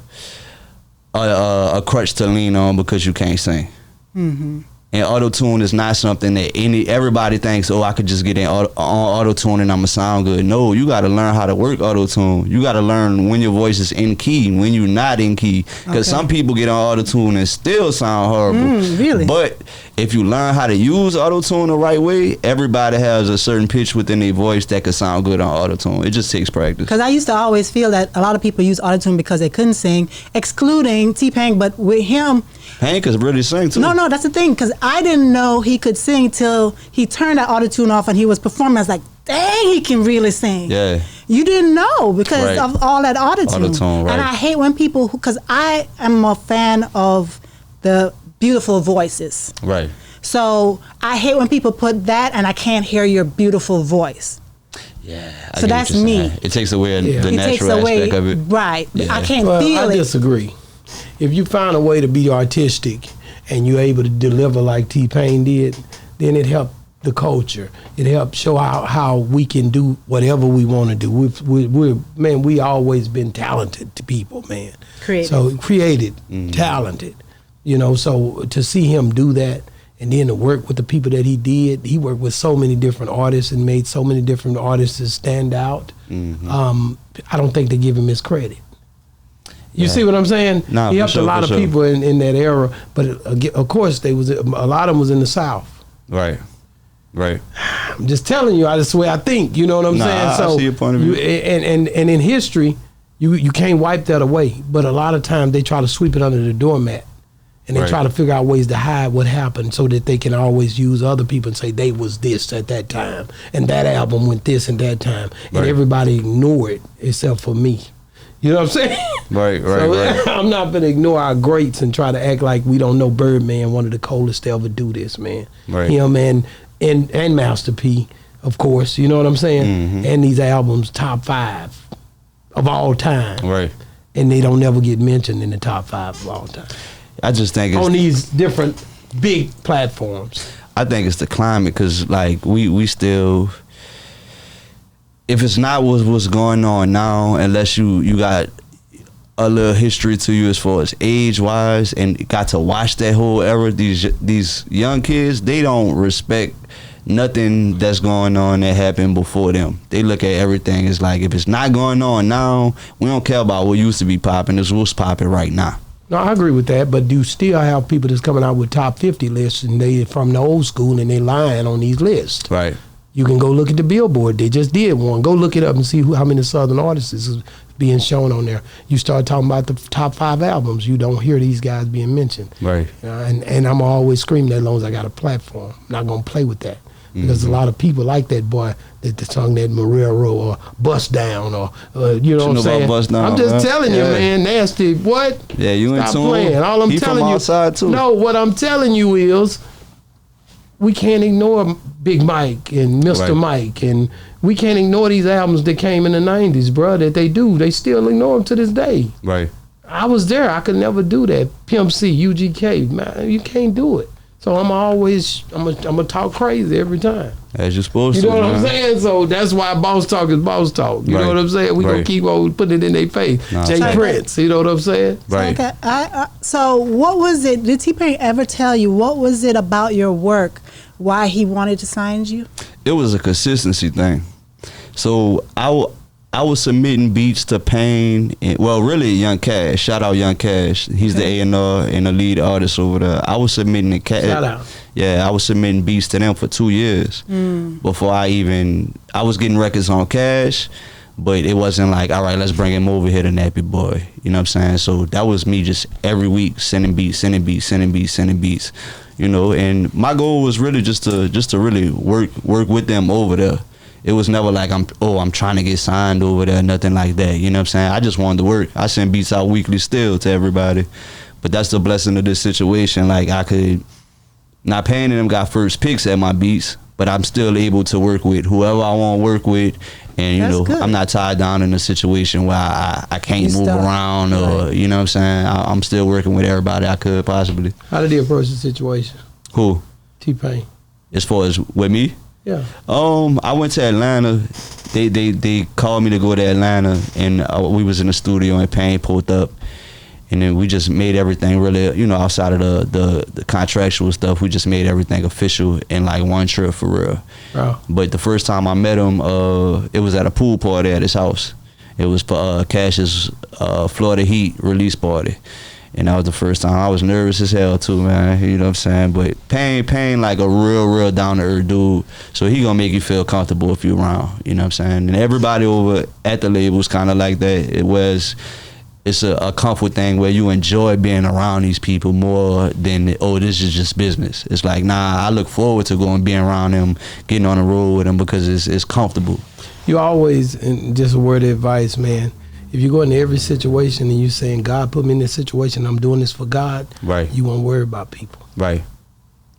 a crutch to lean on because you can't sing.
Mm-hmm.
And auto-tune is not something that everybody thinks, oh, I could just get in on auto-tune and I'ma sound good. No, you gotta learn how to work auto-tune. You gotta learn when your voice is in key, when you're not in key. Because some people get on auto-tune and still sound horrible.
Really?
But if you learn how to use auto-tune the right way, everybody has a certain pitch within their voice that could sound good on auto-tune. It just takes practice.
Because I used to always feel that a lot of people use auto-tune because they couldn't sing, excluding T-Pain, but with him,
Hank is really sing too.
No, that's the thing, because I didn't know he could sing till he turned that auto-tune off and he was performing. I was like, dang, he can really sing.
Yeah.
You didn't know because
Right.
of all that auto-tune.
Auto-tune, right.
And I hate when people, because I am a fan of the beautiful voices.
Right.
So I hate when people put that and I can't hear your beautiful voice.
Yeah.
So
get what
that's
you're
me.
saying. It takes away
Yeah.
the
It takes
natural
away,
aspect of it.
right.
Yeah.
I can't
Well,
feel
I
it.
disagree. If you find a way to be artistic and you're able to deliver like T-Pain did, then it helped the culture. It helped show how we can do whatever we want to do. We always been talented to people, man.
Creative.
So created, talented. You know, so to see him do that, and then to work with the people that he did, he worked with so many different artists and made so many different artists stand out. I don't think they give him his credit. You see what I'm saying?
Nah,
he helped a lot of people in that era, but of course a lot of them was in the South.
Right.
I'm just telling you, that's the way I think. You know what I'm saying? So
I see your point of view.
And in history, you can't wipe that away. But a lot of times they try to sweep it under the doormat, and they try to figure out ways to hide what happened so that they can always use other people and say they was this at that time, and that album went this and that time, and everybody ignore it except for me. You know what I'm saying?
Right.
I'm not gonna ignore our greats and try to act like we don't know Birdman, one of the coldest to ever do this, man.
Right.
Him and Master P, of course. You know what I'm saying? And these albums, top 5 of all time.
Right.
And they don't never get mentioned in the top 5 of all time.
I just think it's
on these different big platforms.
I think it's the climate, because like we still, if it's not what's going on now, unless you got a little history to you as far as age wise and got to watch that whole era, these young kids, they don't respect nothing that's going on that happened before them. They look at everything as like, if it's not going on now, we don't care about what used to be popping, it's what's popping right now.
No, I agree with that, but you still have people that's coming out with top 50 lists, and they from the old school, and they lying on these lists.
Right.
You can go look at the Billboard. They just did one. Go look it up and see how many Southern artists is being shown on there. You start talking about the top 5 albums, you don't hear these guys being mentioned.
Right.
And I'm always screaming that as long as I got a platform. I'm not going to play with that. Because a lot of people like that boy that sung that Marrero or Bust Down or you know what I'm saying.
Bust Down,
I'm just telling you, man, nasty. What?
Yeah, you
Stop
into him?
playing. All I'm
He
telling
from
you.
outside too.
No, what I'm telling you is we can't ignore Big Mike and Mr. Mike, and we can't ignore these albums that came in the 90s, bro. That they do. They still ignore them to this day.
Right.
I was there. I could never do that. Pimp C, UGK, man, you can't do it. So I'm gonna talk crazy every time.
As you're supposed to.
You know what
man.
I'm saying? So that's why boss talk is boss talk. You know what I'm saying? We gonna keep on putting it in their face. Jay Prince, you know what I'm saying?
Right.
Okay. So what was it? Did T-Pain ever tell you what was it about your work why he wanted to sign you?
It was a consistency thing. So I was submitting beats to Pain, and, well, really Young Cash. Shout out Young Cash. He's the A&R and the lead artist over there. I was submitting the
Shout out.
Yeah, I was submitting beats to them for 2 years before I was getting records on Cash, but it wasn't like, all right, let's bring him over here to Nappy Boy. You know what I'm saying? So that was me just every week sending beats. You know, and my goal was really just to really work with them over there. It was never like I'm trying to get signed over there, nothing like that. You know what I'm saying? I just wanted to work. I send beats out weekly still to everybody. But that's the blessing of this situation. Like, I could, not Paying them got first picks at my beats, but I'm still able to work with whoever I want to work with. And, you know,
good.
I'm not tied down in a situation where I can't move around or, you know what I'm saying? I'm still working with everybody I could possibly.
How did he approach the situation?
Who?
T-Pain.
As far as with me?
Yeah.
I went to Atlanta. They called me to go to Atlanta, and we was in the studio, and Pain pulled up, and then we just made everything really, you know, outside of the contractual stuff. We just made everything official in like one trip for real.
Bro.
But the first time I met him, it was at a pool party at his house. It was for Cash's Florida Heat release party. And that was the first time. I was nervous as hell too, man. You know what I'm saying? But Pain like a real down to earth dude. So he gonna make you feel comfortable if you around. You know what I'm saying? And everybody over at the label was kind of like that. It's a comfort thing where you enjoy being around these people more than, this is just business. It's like, nah, I look forward to being around them, getting on the road with them because it's comfortable.
You always, and just a word of advice, man. If you go into every situation and you saying, God put me in this situation, I'm doing this for God,
right?
You won't worry about people.
Right.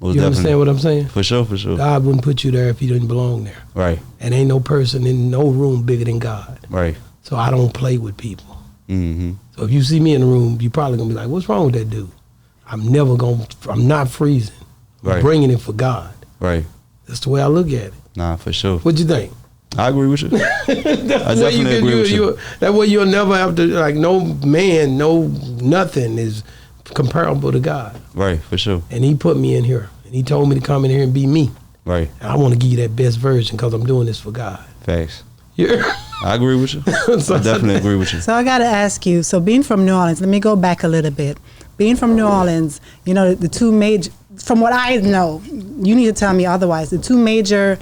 Well,
you understand what I'm saying?
For sure.
God wouldn't put you there if you didn't belong there.
Right.
And ain't no person in no room bigger than God.
Right.
So I don't play with people.
Mm-hmm.
So if you see me in the room, you probably going to be like, what's wrong with that dude? I'm not freezing.
Right.
I'm bringing it for God.
Right.
That's the way I look at it.
Nah, for sure.
What you think?
I agree with you. I definitely agree with you.
That way you'll never have to, like, no man, no nothing is comparable to God.
Right, for sure.
And he put me in here. And he told me to come in here and be me.
Right.
And I want to give you that best version because I'm doing this for God.
Facts.
Yeah.
I agree with you. I definitely agree with you.
So I got to ask you, so being from New Orleans, let me go back a little bit. Being from New Orleans, you know, the two major, from what I know, you need to tell me otherwise, the two major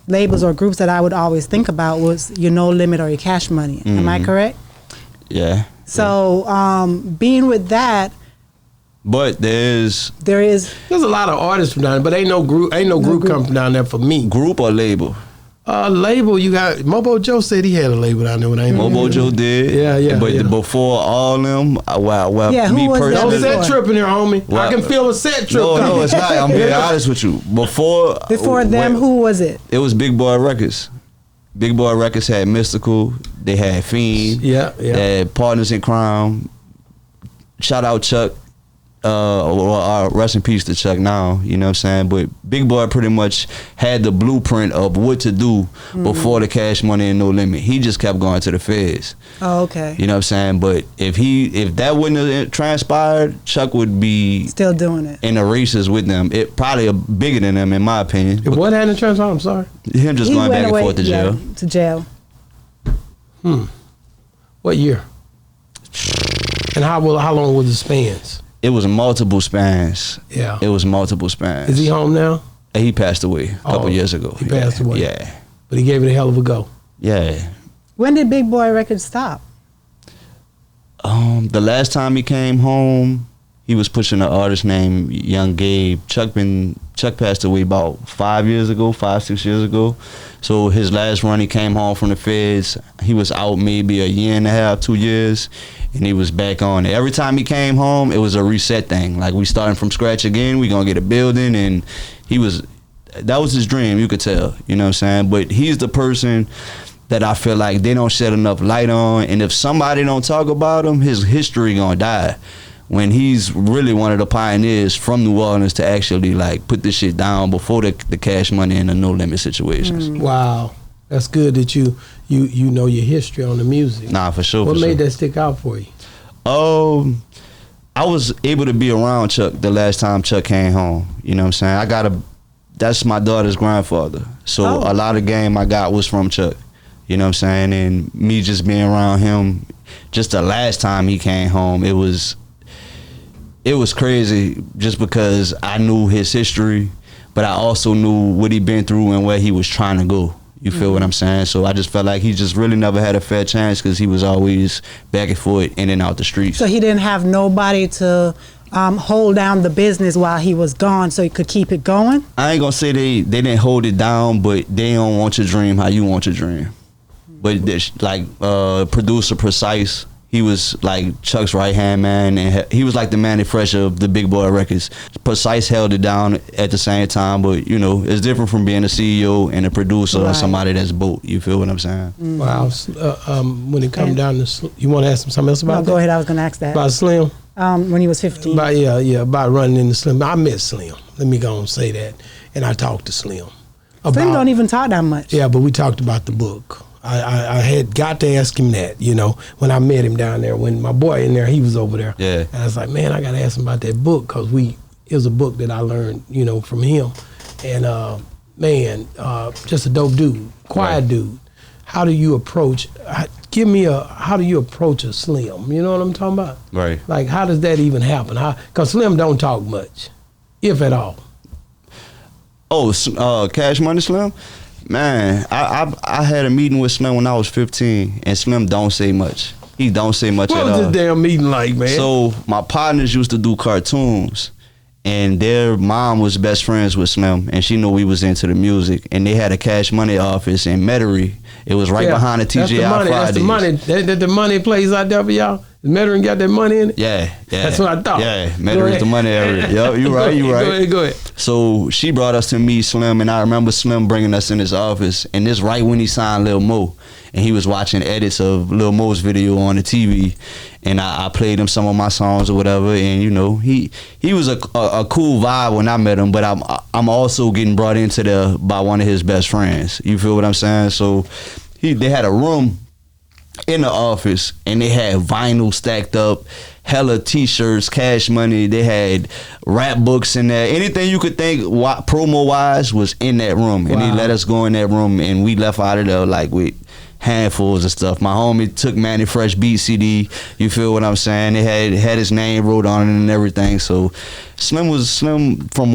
labels or groups that I would always think about was your No Limit or your Cash Money. Mm-hmm. Am I correct?
Yeah.
So being with that,
but there's
a lot of artists from down there, but ain't no group come from down there for me.
Group or label?
Label, you got Mobo Joe said he had a label down there when I ain't
Mobo Joe did.
Yeah.
But before all them, me personally.
No set tripping here, homie. Well, I can feel a set trip.
No, it's not. I'm being honest with you. Before
them, who was it?
It was Big Boy Records. Big Boy Records had Mystical. They had Fiend.
Yeah.
They had Partners in Crime. Shout out Chuck. Rest in peace to Chuck now, you know what I'm saying? But Big Boy pretty much had the blueprint of what to do before the Cash Money and No Limit. He just kept going to the feds.
Oh, okay.
You know what I'm saying? But if that wouldn't have transpired, Chuck would be
still doing it
in the races with them. It probably bigger than them, in my opinion.
If what hadn't transpired, I'm sorry.
Him just going back and forth to jail.
To jail.
What year? And how long was the spans?
It was multiple spans.
Yeah.
It was multiple spans.
Is he home now?
He passed away a couple years ago.
He passed away.
Yeah.
But he gave it a hell of a go.
Yeah.
When did Big Boy Records stop?
The last time he came home, he was pushing an artist named Young Gabe. Chuck passed away about 5, 6 years ago. So his last run, he came home from the feds. He was out maybe a year and a half, 2 years, and he was back on it. Every time he came home, it was a reset thing. Like, we starting from scratch again. We gonna get a building, and that was his dream. You could tell, you know what I'm saying? But he's the person that I feel like they don't shed enough light on, and if somebody don't talk about him, his history gonna die. When he's really one of the pioneers from New Orleans to actually like put this shit down before the Cash Money and the No Limit situations.
Wow, that's good that you know your history on the music.
Nah, for sure.
What made that stick out for you?
I was able to be around Chuck the last time Chuck came home. You know what I'm saying? That's my daughter's grandfather. So a lot of game I got was from Chuck. You know what I'm saying? And me just being around him, just the last time he came home, it was crazy just because I knew his history, but I also knew what he'd been through and where he was trying to go. You feel what I'm saying? So I just felt like he just really never had a fair chance because he was always back and forth in and out the streets.
So he didn't have nobody to hold down the business while he was gone so he could keep it going?
I ain't gonna say they didn't hold it down, but they don't want your dream how you want your dream. But like producer Precise, he was like Chuck's right hand man, and he was like the Manny Fresh of the Big Boy Records. Precise held it down at the same time, but you know it's different from being a CEO and a producer or somebody that's both. You feel what I'm saying?
Wow. When it comes down to, you want to ask him something else about?
No, go ahead. I was going to ask that
about Slim.
When he was 15.
About running into Slim. I met Slim. Let me go and say that, and I talked to Slim.
Slim don't even talk that much.
Yeah, but we talked about the book. I had got to ask him that, you know, when I met him down there. When my boy in there, he was over there.
Yeah.
And I was like, man, I got to ask him about that book because it was a book that I learned, you know, from him. And, just a dope dude, quiet dude. How do you approach, how do you approach a Slim? You know what I'm talking about?
Right.
Like, how does that even happen? Because Slim don't talk much, if at all.
Cash Money Slim? Man, I had a meeting with Slim when I was 15, and Slim don't say much. He don't say much at all.
What was this damn meeting like, man?
So my partners used to do cartoons, and their mom was best friends with Slim, and she knew we was into the music, and they had a Cash Money office in Metairie. It was right behind the TGI Fridays.
That's the money. The money plays out there for y'all. Medellin got that money in it?
Yeah.
That's what I thought.
Yeah, Medarin's the money area. Yep, you right.
Go ahead.
So she brought us to meet Slim, and I remember Slim bringing us in his office, and this right when he signed Lil Mo, and he was watching edits of Lil Mo's video on the TV, and I played him some of my songs or whatever, and you know he was a cool vibe when I met him, but I'm also getting brought into there by one of his best friends. You feel what I'm saying? So they had a room in the office, and they had vinyl stacked up, hella t-shirts, Cash Money. They had rap books in there. Anything you could think promo wise was in that room. And they let us go in that room, and we left out of there like with handfuls of stuff. My homie took Manny Fresh Beat CD. You feel what I'm saying? They had his name wrote on it and everything. So Slim from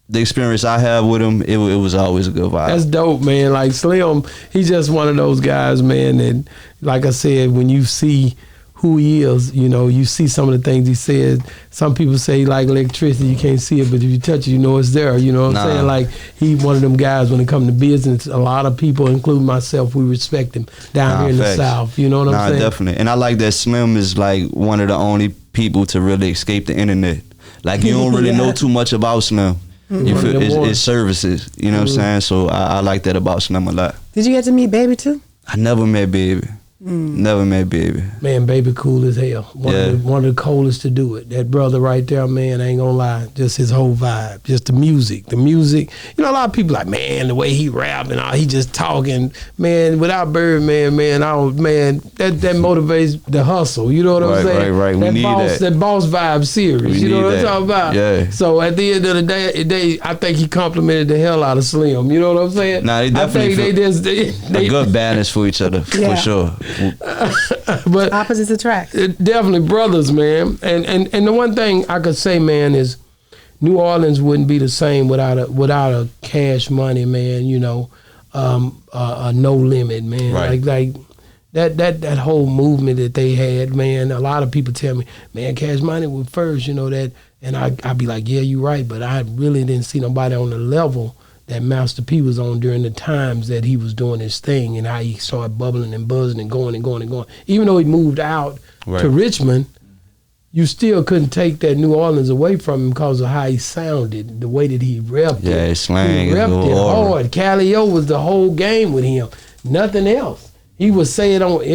the experience I have with him, it was always a good vibe.
That's dope, man. Like Slim, he's just one of those guys, man, that, like I said, when you see who he is, you know, you see some of the things he said. Some people say like electricity, you can't see it, but if you touch it, you know it's there. You know what I'm saying? Like, he one of them guys when it comes to business. A lot of people, including myself, we respect him down here in the South. You know what I'm saying?
Definitely. And I like that Slim is like one of the only people to really escape the internet. Like, you don't really know too much about Slim. You feel it's services, you know what I'm saying? So I like that about Slim a lot.
Did you get to meet Baby too?
I never met Baby. Never met Baby.
Man, Baby cool as hell. One of the coolest to do it. That brother right there, man, I ain't gonna lie. Just his whole vibe. Just the music. The music. You know, a lot of people like, man, the way he rap and all, he just talking. Man, without Birdman, man, that motivates the hustle. You know what I'm saying?
Right. We need that.
That boss vibe series. You know what I'm talking about?
Yeah.
So at the end of the day, I think he complimented the hell out of Slim. You know what I'm saying?
Nah, they definitely
they
a good balance for each other, for sure.
But
opposites attract.
Definitely brothers, man. And the one thing I could say, man, is New Orleans wouldn't be the same without a Cash Money, man. You know, a No Limit, man.
Right.
Like that whole movement that they had, man. A lot of people tell me, man, Cash Money was first, you know that, and I'd be like, yeah, you're right, but I really didn't see nobody on the level that Master P was on during the times that he was doing his thing, and how he started bubbling and buzzing and going and going and going. Even though he moved out to Richmond, you still couldn't take that New Orleans away from him because of how he sounded, the way that he repped it.
Yeah, his slang
he repped it hard. Calio was the whole game with him. Nothing else. He would say it on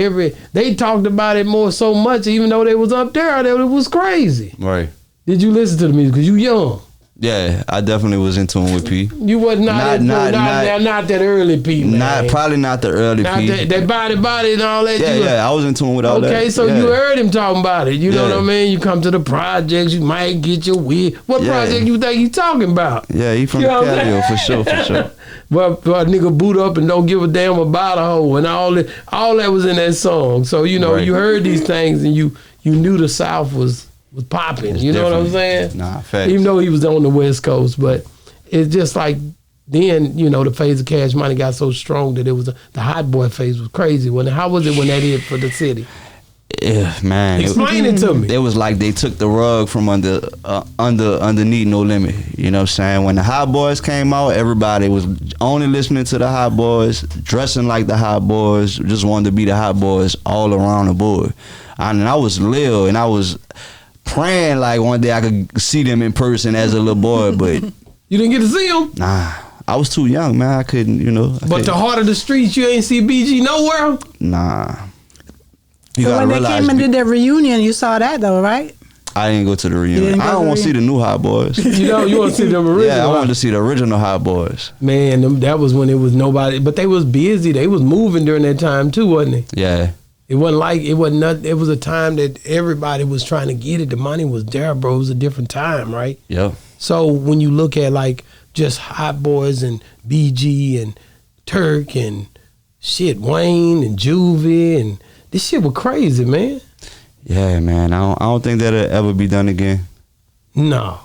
they talked about it more so much, even though they was up there, that it was crazy.
Right.
Did you listen to the music? Because you young.
Yeah, I definitely was in tune with P.
You was not that early P, man.
Probably not the early P.
That body and all that.
Yeah, I was in tune with all that.
Okay, so you heard him talking about it. You know what I mean? You come to the projects, you might get your wig. What project you think he's talking about?
Yeah, he from the Calio, for sure.
But nigga boot up and don't give a damn about a hoe and all that was in that song. So, you know, you heard these things and you knew the South was popping. You know what I'm saying?
Nah, facts.
Even though he was on the West Coast, but it's just like then, you know, the phase of Cash Money got so strong that it was the hot boy phase was crazy. How was it when that hit for the city?
Yeah, man.
Explain it to me.
It was like they took the rug from underneath No Limit. You know what I'm saying? When the Hot Boys came out, everybody was only listening to the Hot Boys, dressing like the Hot Boys, just wanted to be the Hot Boys all around the board. And I was Lil, and I was praying like one day I could see them in person as a little boy, but
you didn't get to see them?
Nah, I was too young, man. I couldn't, you know.
But the heart of the streets, you ain't see BG nowhere?
Nah.
So when they came and did their reunion, you saw that though, right?
I didn't go to the reunion. I don't want to see the new Hot Boys.
You want to see the original?
Yeah, I wanted to see the original Hot Boys.
Man, that was when it was nobody, but they was busy. They was moving during that time too, wasn't it?
Yeah.
It wasn't nothing. It was a time that everybody was trying to get it. The money was there, bro. It was a different time, right?
Yeah.
So when you look at like just Hot Boys and BG and Turk and shit, Wayne and Juvie and this shit was crazy, man.
Yeah, man. I don't think that'll ever be done again.
No.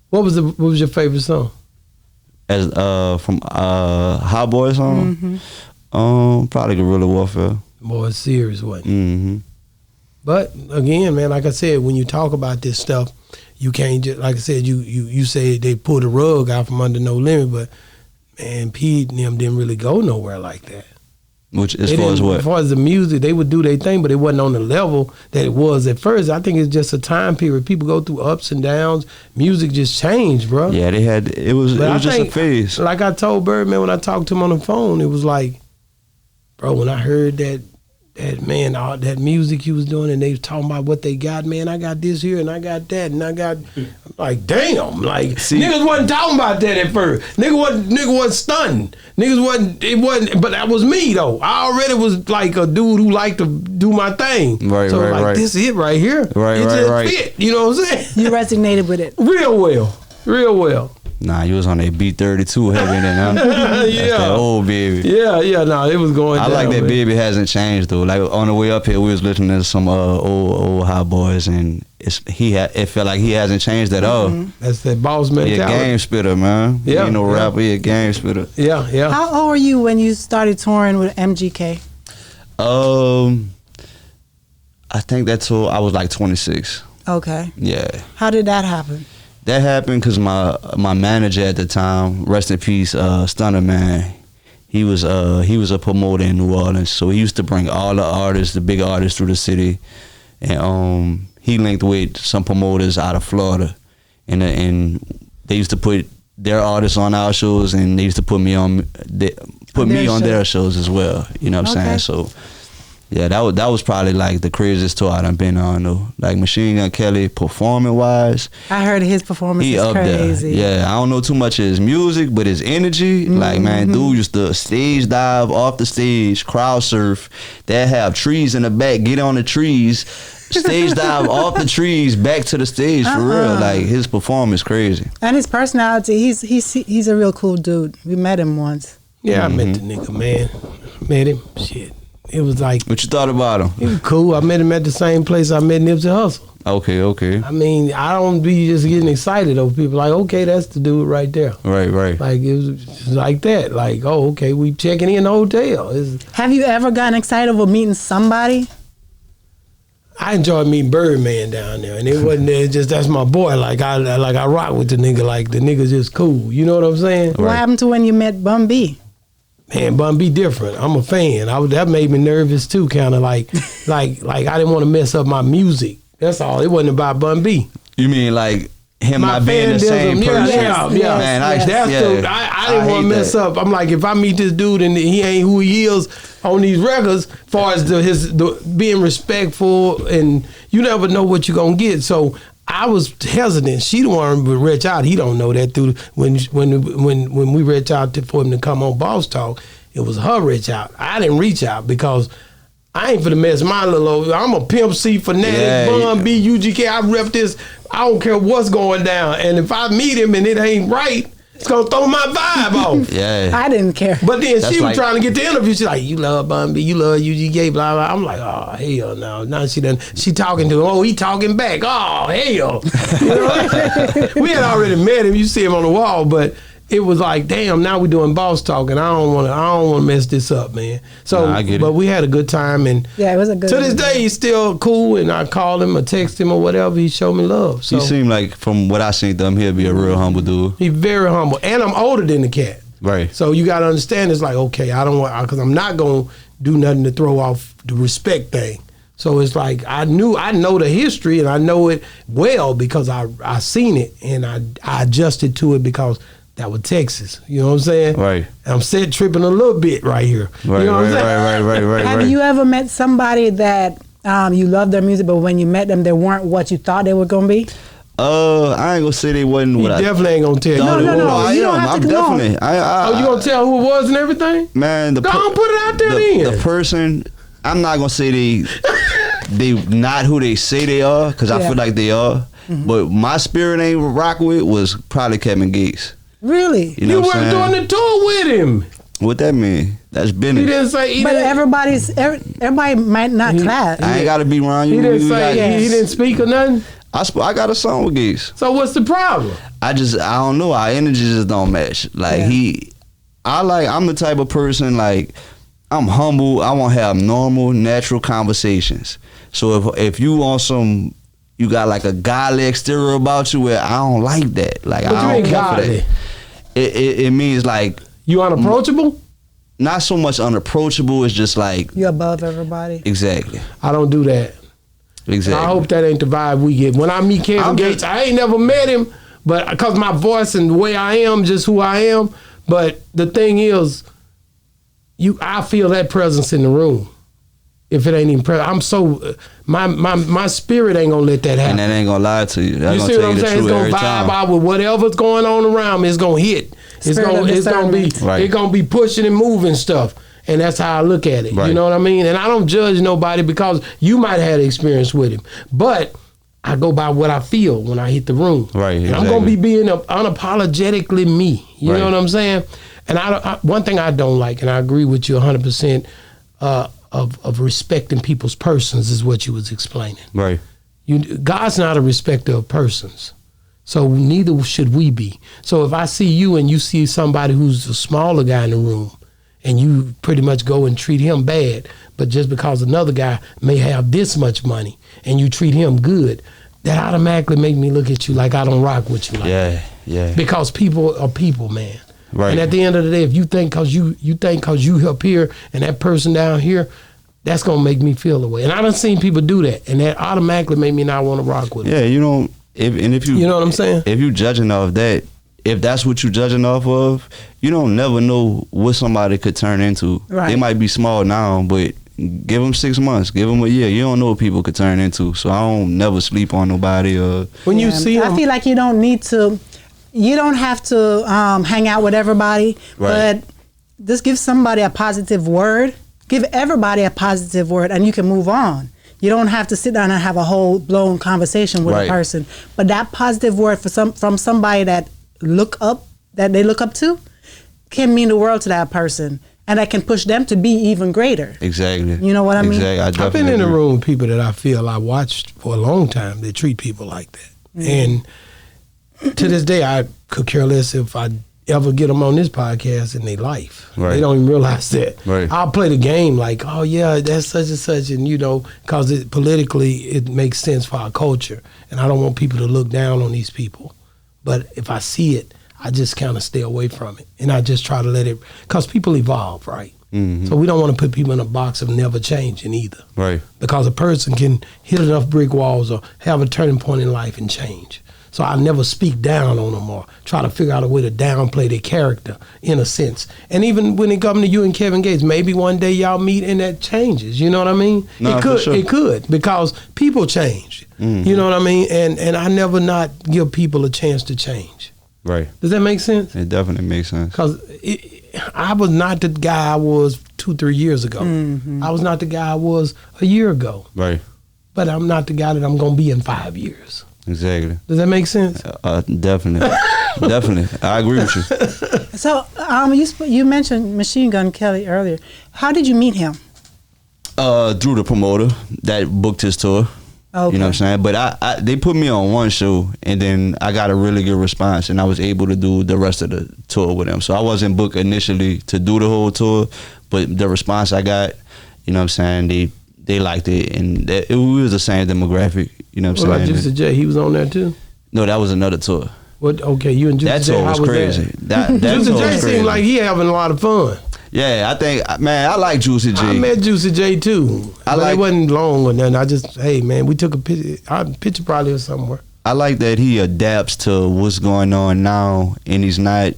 What was your favorite song?
As from Hot Boys song? Mm-hmm. Probably Guerrilla Warfare.
Boy, serious wasn't it?
Mm-hmm.
But again, man, like I said, when you talk about this stuff, you can't just, like I said, you say they pulled the rug out from under No Limit, but man, P and them didn't really go nowhere like that.
Which as far as what?
As far as the music, they would do their thing, but it wasn't on the level that it was at first. I think it's just a time period. People go through ups and downs. Music just changed, bro.
Yeah, they had. It was just a phase.
Like I told Birdman when I talked to him on the phone, it was like, bro, when I heard that man, all that music he was doing, and they was talking about what they got, man. I got this here, and I got that, and I got, I'm like, damn, like niggas wasn't talking about that at first. Nigga wasn't stunting. It wasn't, but that was me though. I already was like a dude who liked to do my thing.
Right,
so
right,
like,
right.
This is it right here.
Right,
it
right,
just
right.
fit. You know what I'm saying?
You resonated with it.
Real well.
Nah, you was on that B-32 heavy then, huh?
Yeah.
That's that old baby.
Yeah, no, it was going
I
down.
like that
man.
baby hasn't changed though. Like on the way up here, we was listening to some old hot boys, and it felt like he hasn't changed at all.
That's that boss
He
mentality.
a game spitter, man.
Yeah,
He ain't no
yeah.
rapper, he a game spitter.
Yeah.
How old were you when you started touring with MGK?
I think that's all. I was like 26.
Okay.
Yeah.
How did that happen?
That happened because my manager at the time, rest in peace, Stunner Man, he was a promoter in New Orleans, so he used to bring all the artists, the big artists, through the city, and he linked with some promoters out of Florida, and they used to put their artists on our shows, and they used to put me on their shows as well. You know what I'm saying? So. Yeah, that was probably like the craziest tour I done been on though. Like Machine Gun Kelly, performing wise,
I heard his performance
he
is
up
crazy.
there. Yeah, I don't know too much of his music, but his energy, like man, dude used to stage dive off the stage, crowd surf. They have trees in the back, get on the trees, stage dive off the trees back to the stage for real. Like his performance crazy.
And his personality, he's a real cool dude. We met him once.
Yeah, I met the nigga, man. Met him. Shit. It was like,
What you thought about him?
he was cool. I met him at the same place I met Nipsey Hussle.
Okay.
I mean, I don't be just getting excited over people. Like, okay, that's the dude right there.
Right.
Like, it was just like that. Like, oh, okay, we checking in the hotel.
Have you ever gotten excited over meeting somebody?
I enjoyed meeting Birdman down there, and it wasn't just that's my boy. Like I rock with the nigga. Like the nigga's just cool. You know what I'm saying?
What happened to when you met Bun B?
Man, Bun B different. I'm a fan. That made me nervous too, kind of like I didn't want to mess up my music. That's all. It wasn't about Bun B.
You mean like him
My
not being the same
fandism,
person?
yeah.
Man,
yes.
I didn't want to
hate
mess
that.
up. I'm like, if I meet this dude and he ain't who he is on these records, as far as being respectful, and you never know what you're gonna get. So I was hesitant. She the one to reach out. He don't know that through when we reach out for him to come on Boss Talk. It was her reach out. I didn't reach out because I ain't finna mess my little old. I'm a Pimp C fanatic, Bun B, UGK. I rep this. I don't care what's going down. And if I meet him and it ain't right, it's gonna throw my vibe off.
Yeah.
I didn't care.
But then
That's
she was
like-
trying to get the interview. She's like, you love Bun B, you love UGK, blah, blah. I'm like, oh, hell no. Now she talking to him. Oh, he talking back. Oh, hell. You know? We had already met him. You see him on the wall, but it was like, damn, now we're doing Boss Talk, and I don't want to mess this up, man. So,
Nah, I get it.
but we had a good time, and
Yeah, it was a good
to this day, he's still cool, and I call him or text him or whatever. He showed me love. So
He seemed like, from what I seen them, he'll be a real humble dude.
he's very humble, and I'm older than the cat.
Right.
So you got to understand, it's like, okay, I don't want, because I'm not going to do nothing to throw off the respect thing. So it's like, I know the history, and I know it well because I seen it, and I adjusted to it because that was Texas. You know what I'm saying?
Right.
I'm set tripping a little bit right here.
Right,
you know what I'm saying?
right.
Have you ever met somebody that you love their music, but when you met them, they weren't what you thought they were gonna be?
I ain't gonna say they wasn't
He
what I
definitely ain't going to tell you.
No,
I
you don't
am.
have
I'm
to go.
definitely.
Oh, you going to tell who it was and everything?
Man,
Go on, put it out there then.
The person, I'm not gonna say they not who they say they are, because I
Yeah.
feel like they are. But my spirit ain't rock with was probably Kevin Gates.
Really?
You know
You
what I'm
weren't
saying?
doing the tour with him.
What that mean? That's
He
business.
didn't say.
But everybody might not clap.
I ain't gotta be around you.
He didn't
We
say.
got-
He didn't speak or nothing.
I got a song with Gates.
So what's the problem?
I don't know. Our energy just don't match. Like
Yeah.
I'm the type of person, like, I'm humble. I want to have normal, natural conversations. So if you on some, you got like a godly exterior about you, where I don't like that. Like,
But
I
you
don't
ain't
care for
godly.
that. It means like
You unapproachable?
not so much unapproachable. It's just like
You're above everybody.
exactly.
I don't do that.
Exactly.
I hope that ain't the vibe we get. When I meet Kevin
I'm
Gates, I ain't never met him, but because my voice and the way I am, just who I am. But the thing is, I feel that presence in the room. If it ain't even present, I'm so my spirit ain't gonna let that happen.
And that ain't gonna lie to you. That's
You
gonna
see what
tell
I'm
you the
saying? It's
truth
gonna
every
vibe
time.
out with whatever's going on around me. It's gonna hit. It's
Spirit of
gonna be
discernment.
it's gonna be pushing and moving stuff. And that's how I look at it.
Right.
You know what I mean? And I don't judge nobody because you might have had experience with him. But I go by what I feel when I hit the room.
Right,
And I'm going to
exactly.
be being unapologetically me. You
Right.
know what I'm saying? And one thing I don't like, and I agree with you 100%, of respecting people's persons is what you was explaining.
Right.
God's not a respecter of persons. So neither should we be. So if I see you and you see somebody who's a smaller guy in the room, and you pretty much go and treat him bad, but just because another guy may have this much money and you treat him good, that automatically make me look at you like I don't rock with you like that.
Yeah. Yeah.
Because people are people, man.
Right.
And at the end of the day, if you think cause you up here and that person down here, that's gonna make me feel the way. And I done seen people do that, and that automatically make me not want to rock with them.
Yeah. You know, if you
know what I'm saying?
If you judging off that, if that's what you judging off of, you don't never know what somebody could turn into.
Right.
They might be small now, but give them 6 months, give them a year. You don't know what people could turn into. So I don't never sleep on nobody.
When you see
I
them,
feel like you don't need to. You don't have to hang out with everybody,
Right.
but just give somebody a positive word. Give everybody a positive word, and you can move on. You don't have to sit down and have a whole blown conversation with
Right.
a person. But that positive word from somebody that they look up to can mean the world to that person, and that can push them to be even greater.
Exactly.
You know what I mean?
Exactly.
I've been
definitely
in a
agree.
room with people that I feel I watched for a long time that treat people like that. And to this day, I could care less if I ever get them on this podcast in their life.
Right.
They don't even realize that.
Right.
I'll play the game like, oh yeah, that's such and such, and because politically it makes sense for our culture, and I don't want people to look down on these people. But if I see it, I just kind of stay away from it, and I just try to let it, because people evolve, right?
Mhm.
So we don't want to put people in a box of never changing either.
Right.
Because a person can hit enough brick walls or have a turning point in life and change. So I never speak down on them or try to figure out a way to downplay their character in a sense. And even when it comes to you and Kevin Gates, maybe one day y'all meet and that changes. You know what I mean?
No,
it
for
could,
sure.
it could, because people change.
Mhm.
You know what I mean? And I never not give people a chance to change.
Right.
Does that make sense?
It definitely makes sense.
Because I was not the guy I was 2-3 years ago. I was not the guy I was a year ago.
Right.
But I'm not the guy that I'm going to be in 5 years.
Exactly.
Does that make sense?
Definitely. Definitely. I agree with you.
So you mentioned Machine Gun Kelly earlier. How did you meet him?
Through the promoter that booked his tour.
Okay.
You know what I'm saying? But they put me on one show, and then I got a really good response, and I was able to do the rest of the tour with them. So I wasn't booked initially to do the whole tour, but the response I got, you know what I'm saying, they liked it, and it was the same demographic. You know what
What
I'm
about
saying?
Juicy J? He was on there too?
No, that was another tour.
What? Okay, you and Juicy
That
J,
tour
how
was
was
crazy.
that?
That
Juicy
tour
J
was
seemed
crazy.
like he having a lot of fun.
Yeah, I think, man, I like Juicy J.
I met Juicy J too.
I
But
like-
it wasn't long or nothing. I just, hey man, we took a picture. Our picture probably was somewhere.
I like that he adapts to what's going on now, and he's not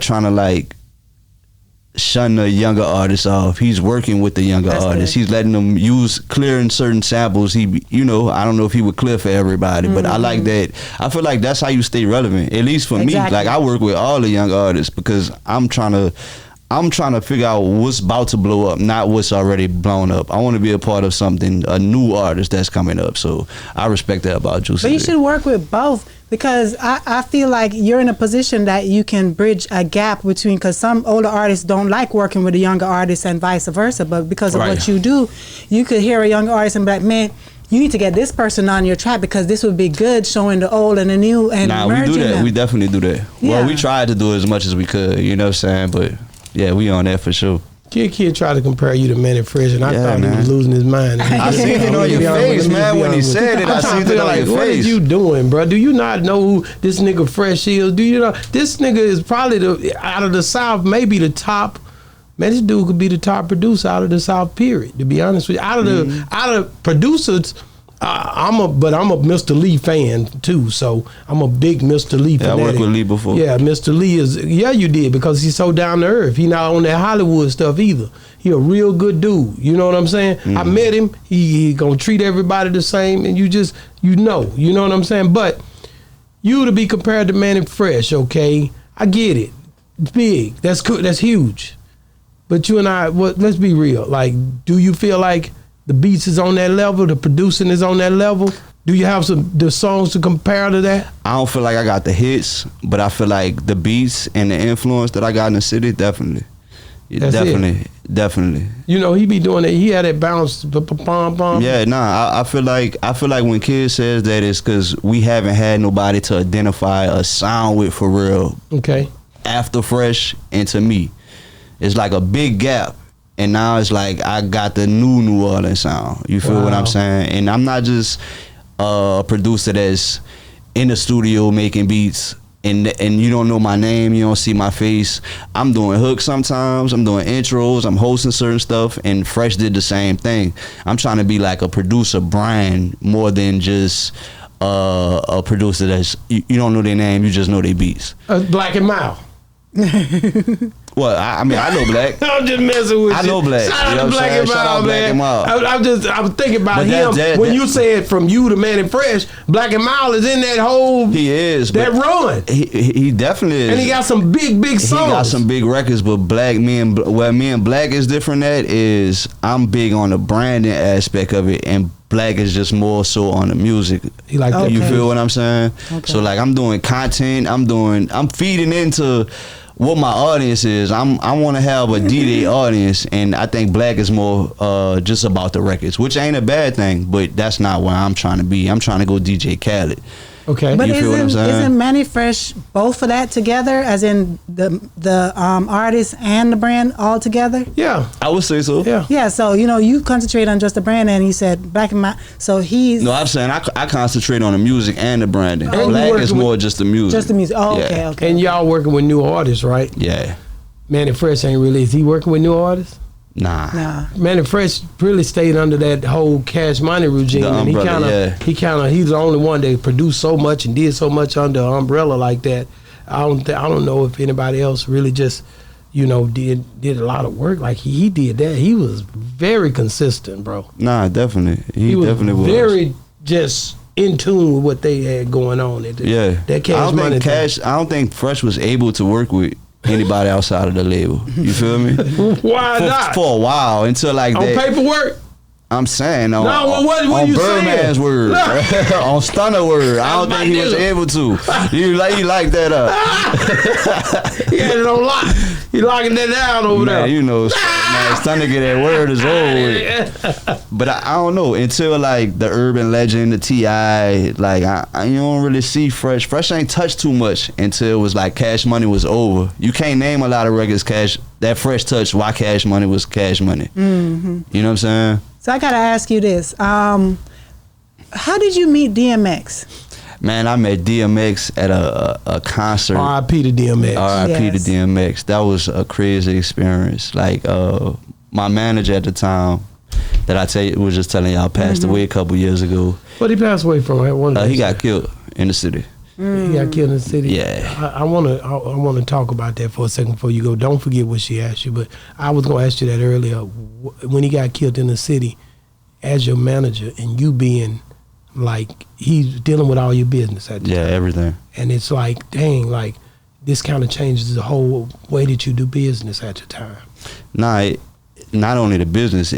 trying to like shun the younger artists off. He's working with the younger
That's
artists.
good.
He's letting them use clearing certain samples. I don't know if he would clear for everybody, but I like that. I feel like that's how you stay relevant. At least for
Exactly.
me, like I work with all the young artists because I'm trying to figure out what's about to blow up, not what's already blown up. I want to be a part of something, a new artist that's coming up. So I respect that about Juicy.
But you
J.
should work with both, because I feel like you're in a position that you can bridge a gap between, because some older artists don't like working with the younger artists and vice versa. But because of
Right.
what you do, you could hear a younger artist and be like, man, you need to get this person on your track because this would be good, showing the old and the new and
Nah, we
merging
do that.
them.
We definitely do that.
Yeah.
Well, we tried to do as much as we could, you know what I'm saying? But yeah, we on that for sure.
Kid tried to compare you to Manny Fresh, and I thought
man.
he was losing his mind.
I seen it on your face, man, when he said it. I seen it on your
What
face.
is you doing, bro? Do you not know who this nigga Fresh is? Do you know this nigga is probably out of the South, maybe the top. Man, this dude could be the top producer out of the South. Period. To be honest with you, out of producers. I'm a Mr. Lee fan too, so I'm a big Mr. Lee fan.
I worked with Lee before.
Yeah, Mr. Lee is. Yeah, you did, because he's so down to earth. He not on that Hollywood stuff either. He a real good dude. You know what I'm saying? I met him. He gonna treat everybody the same, and you know what I'm saying. But you to be compared to Manny Fresh, okay? I get it. It's big. That's good. That's huge. But you and I, let's be real. Like, do you feel like the beats is on that level, the producing is on that level? Do you have the songs to compare to that?
I don't feel like I got the hits, but I feel like the beats and the influence that I got in the city, definitely.
That's
Definitely.
You know, he be doing it. He had that bounce, pom.
Yeah, I feel like when Kid says that, it's because we haven't had nobody to identify a sound with for real.
Okay.
After Fresh and to me, it's like a big gap. And now it's like I got the New Orleans sound. You feel what I'm saying? And I'm not just a producer that's in the studio making beats and you don't know my name, you don't see my face. I'm doing hooks sometimes, I'm doing intros, I'm hosting certain stuff, and Fresh did the same thing. I'm trying to be like a producer brand more than just a producer that's you don't know their name, you just know their beats.
Black and Mild.
Well, I mean, I know Black.
I'm just messing with you.
I know Black.
Shout out to Black and Mild, man. I was thinking about him when you said from you to Manny Fresh. Black and Mild is in that whole.
He is
that run.
He definitely is,
and he got some big songs.
He got some big records, but me and Black is different. At is I'm big on the branding aspect of it, and Black is just more so on the music.
He like that.
You feel what I'm saying? Okay. So like I'm doing content. I'm feeding into what my audience is. I want to have a D-Day audience, and I think Black is more just about the records, which ain't a bad thing, but that's not where I'm trying to be. I'm trying to go DJ Khaled.
Okay.
But
you feel what I'm saying?
Isn't Manny Fresh both of that together, as in the artist and the brand all together?
Yeah,
I would say so.
Yeah. So you concentrate on just the brand, and he said Black and Mild. So he's
no. I'm saying I concentrate on the music and the branding.
And
Black is more just the music.
Just the music. Oh,
yeah.
okay.
And y'all working with new artists, right?
Yeah.
Manny Fresh ain't really. Is he working with new artists?
Nah.
Manny Fresh really stayed under that whole Cash Money regime, and he's the only one that produced so much and did so much under an umbrella like that. I don't know if anybody else really just did a lot of work like he did that. He was very consistent, bro.
Nah, definitely. He definitely was
very just in tune with what they had going on. That Cash Money.
I don't think Fresh was able to work with anybody outside of the label. You feel me?
Why not?
For a while, until like
on paperwork.
I'm saying on
you
Birdman's
saying?
word, on Stunner word. I don't think he was able to. You like that up?
He had it on lock. He locking that down over there.
You know, Stunner get that word is over with. But I don't know until like the Urban Legend, the T.I. Like you don't really see Fresh. Fresh ain't touched too much until it was like Cash Money was over. You can't name a lot of records that Fresh touched. Why Cash Money was Cash Money? Mm-hmm. You know what I'm saying?
So I gotta ask you this: how did you meet DMX?
Man, I met DMX at a concert.
R.I.P. to DMX.
R.I.P. to DMX. That was a crazy experience. Like my manager at the time, that was just telling y'all, passed away a couple years ago.
What he passed away from?
He got killed in the city.
He got killed in the city.
Yeah.
I want to talk about that for a second before you go. Don't forget what she asked you, but I was going to ask you that earlier. When he got killed in the city, as your manager, and you being like, he's dealing with all your business at the time.
Everything.
And it's like, dang, like this kind of changes the whole way that you do business at the time.
Nah, not only the business,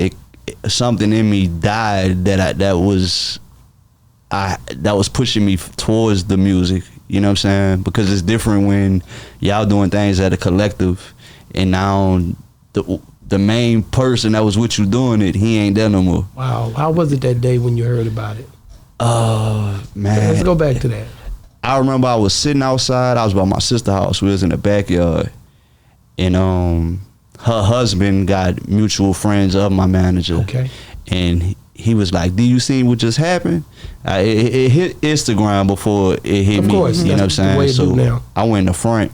something in me died that was pushing me towards the music. You know what I'm saying? Because it's different when y'all doing things at a collective, and now the main person that was with you doing it, he ain't there no more.
Wow. How was it that day when you heard about it?
Man.
Let's go back to that.
I remember I was sitting outside. I was by my sister's house. We was in the backyard. And her husband got mutual friends of my manager.
Okay.
And he was like, "Do you see what just happened?" It hit Instagram before it hit
Of
me.
course,
You know what I'm
that's the way
saying?
it do
So
now.
I went in the front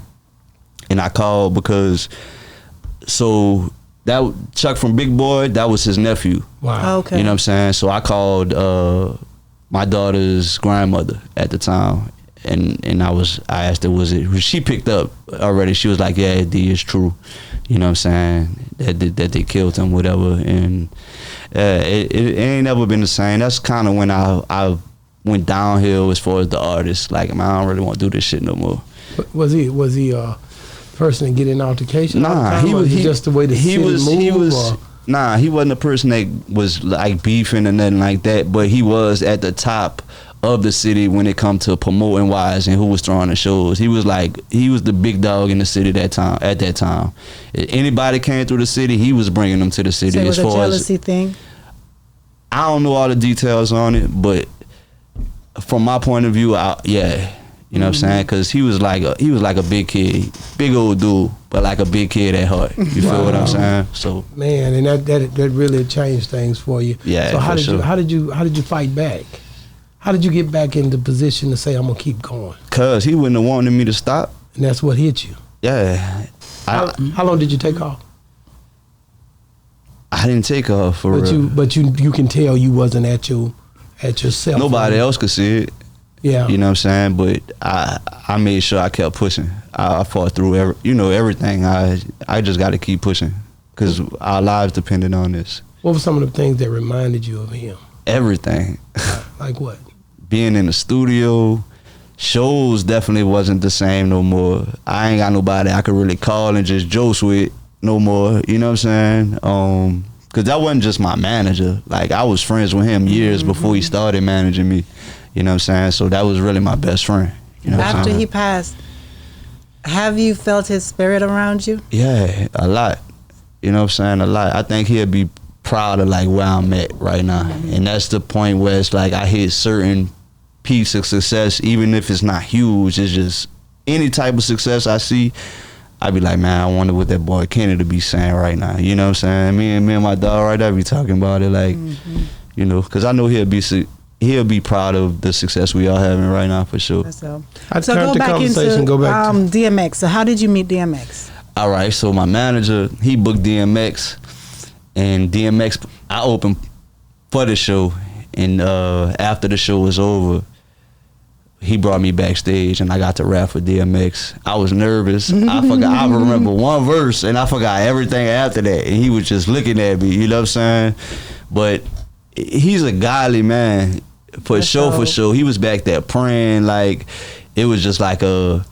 and I called because that Chuck from Big Boy, that was his nephew.
Wow.
Okay.
You know what I'm saying? So I called my daughter's grandmother at the time, and I asked her, she picked up already. She was like, "Yeah, D, it's true." You know what I'm saying? That they killed him, whatever. And it ain't never been the same. That's kind of when I went downhill as far as the artist. Like, man, I don't really want to do this shit no more.
Was he person to get in altercation? all the
Nah,
time,
he
or
was
just the way the city move, or?
Nah, he wasn't a person that was like beefing or nothing like that. But he was at the top of the city when it come to promoting wise and who was throwing the shows. He was the big dog in the city at that time. If anybody came through the city, he was bringing them to the city.
So it was
as
a
far
jealousy
as
thing.
I don't know all the details on it, but from my point of view, yeah. You know what I'm saying? Because he was like a big kid, big old dude, but like a big kid at heart. You feel what I'm saying? So
Man, and that really changed things for you.
Yeah,
So
for
how did you fight back? How did you get back into position to say I'm gonna keep going?
cause he wouldn't have wanted me to stop.
And that's what hit you.
Yeah,
How long did you take off?
I didn't take off for real.
But you can tell you wasn't at yourself.
Nobody else could see it.
Yeah.
You know what I'm saying? But I made sure I kept pushing. I fought through everything. I just got to keep pushing because our lives depended on this.
What were some of the things that reminded you of him?
Everything.
Like what?
Being in the studio, shows definitely wasn't the same no more. I ain't got nobody I could really call and just joke with no more. You know what I'm saying? Cause that wasn't just my manager. Like, I was friends with him years before he started managing me. You know what I'm saying? So that was really my best friend. You know what I'm
After
saying?
he passed, have you felt his spirit around you?
Yeah, a lot. You know what I'm saying? A lot. I think he'll be proud of like where I'm at right now. And that's the point where it's like I hit certain piece of success, even if it's not huge. It's just any type of success I see, I be like, man, I wonder what that boy Kennedy be saying right now. You know what I'm saying? Me and my dog right there be talking about it, like, you know, because I know he'll be proud of the success we are having right now for sure.
So
I'd
go
turn the
back
conversation,
into
go back to
DMX. So how did you meet DMX?
All right, so my manager, he booked DMX, and DMX, I opened for the show, and after the show was over, he brought me backstage, and I got to rap for DMX. I was nervous. I remember one verse, and I forgot everything after that, and he was just looking at me, you know what I'm saying? But he's a godly man, for sure. He was back there praying, like, it was just like a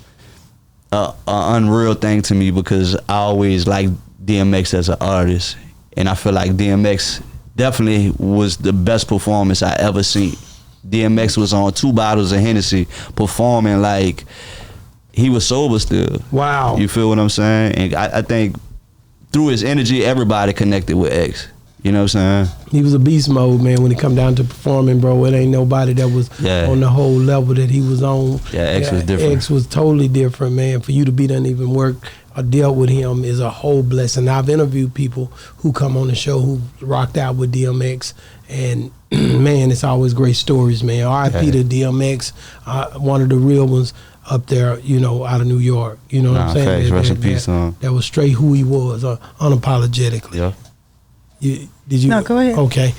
unreal thing to me because I always liked DMX as an artist, and I feel like DMX definitely was the best performance I ever seen. DMX was on 2 bottles of Hennessy performing like he was sober still.
Wow.
You feel what I'm saying? And I think through his energy, everybody connected with X. You know what I'm saying?
He was a beast mode, man, when it come down to performing, bro. It ain't nobody that was on the whole level that he was on.
Yeah, X was different.
X was totally different, man. For you to be done even work or dealt with him is a whole blessing. I've interviewed people who come on the show who rocked out with DMX, and man, it's always great stories, man. R.I.P. to DMX, one of the real ones up there, you know, out of New York. You know what I'm saying?
Facts. Rest in peace,
that was straight who he was, unapologetically.
Yeah.
Did you?
No, go ahead.
Okay.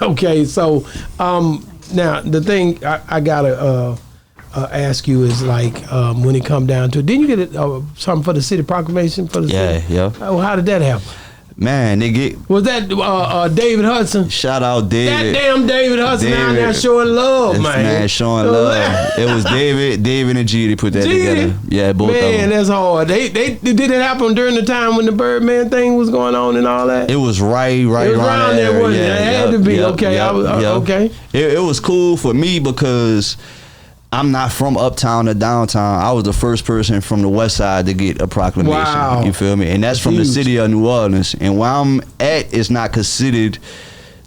Okay, so now the thing I gotta ask you is like when it come down to it, didn't you get something for the city proclamation for the city?
Yeah.
Oh, how did that happen?
Man,
Was that David Hudson?
shout out David.
That damn David Hudson down there showing love,
This man showing love. It was David and G. They put that together. Yeah, both of them.
Man, that's hard. They did it happen during the time when the Birdman thing was going on and all that?
It was right
It was around there, wasn't it? It had to be. Okay, okay.
It was cool for me because I'm not from uptown or downtown. I was the first person from the west side to get a proclamation.
Wow.
You feel me? And that's from
huge.
the city of New Orleans. And where I'm at is not considered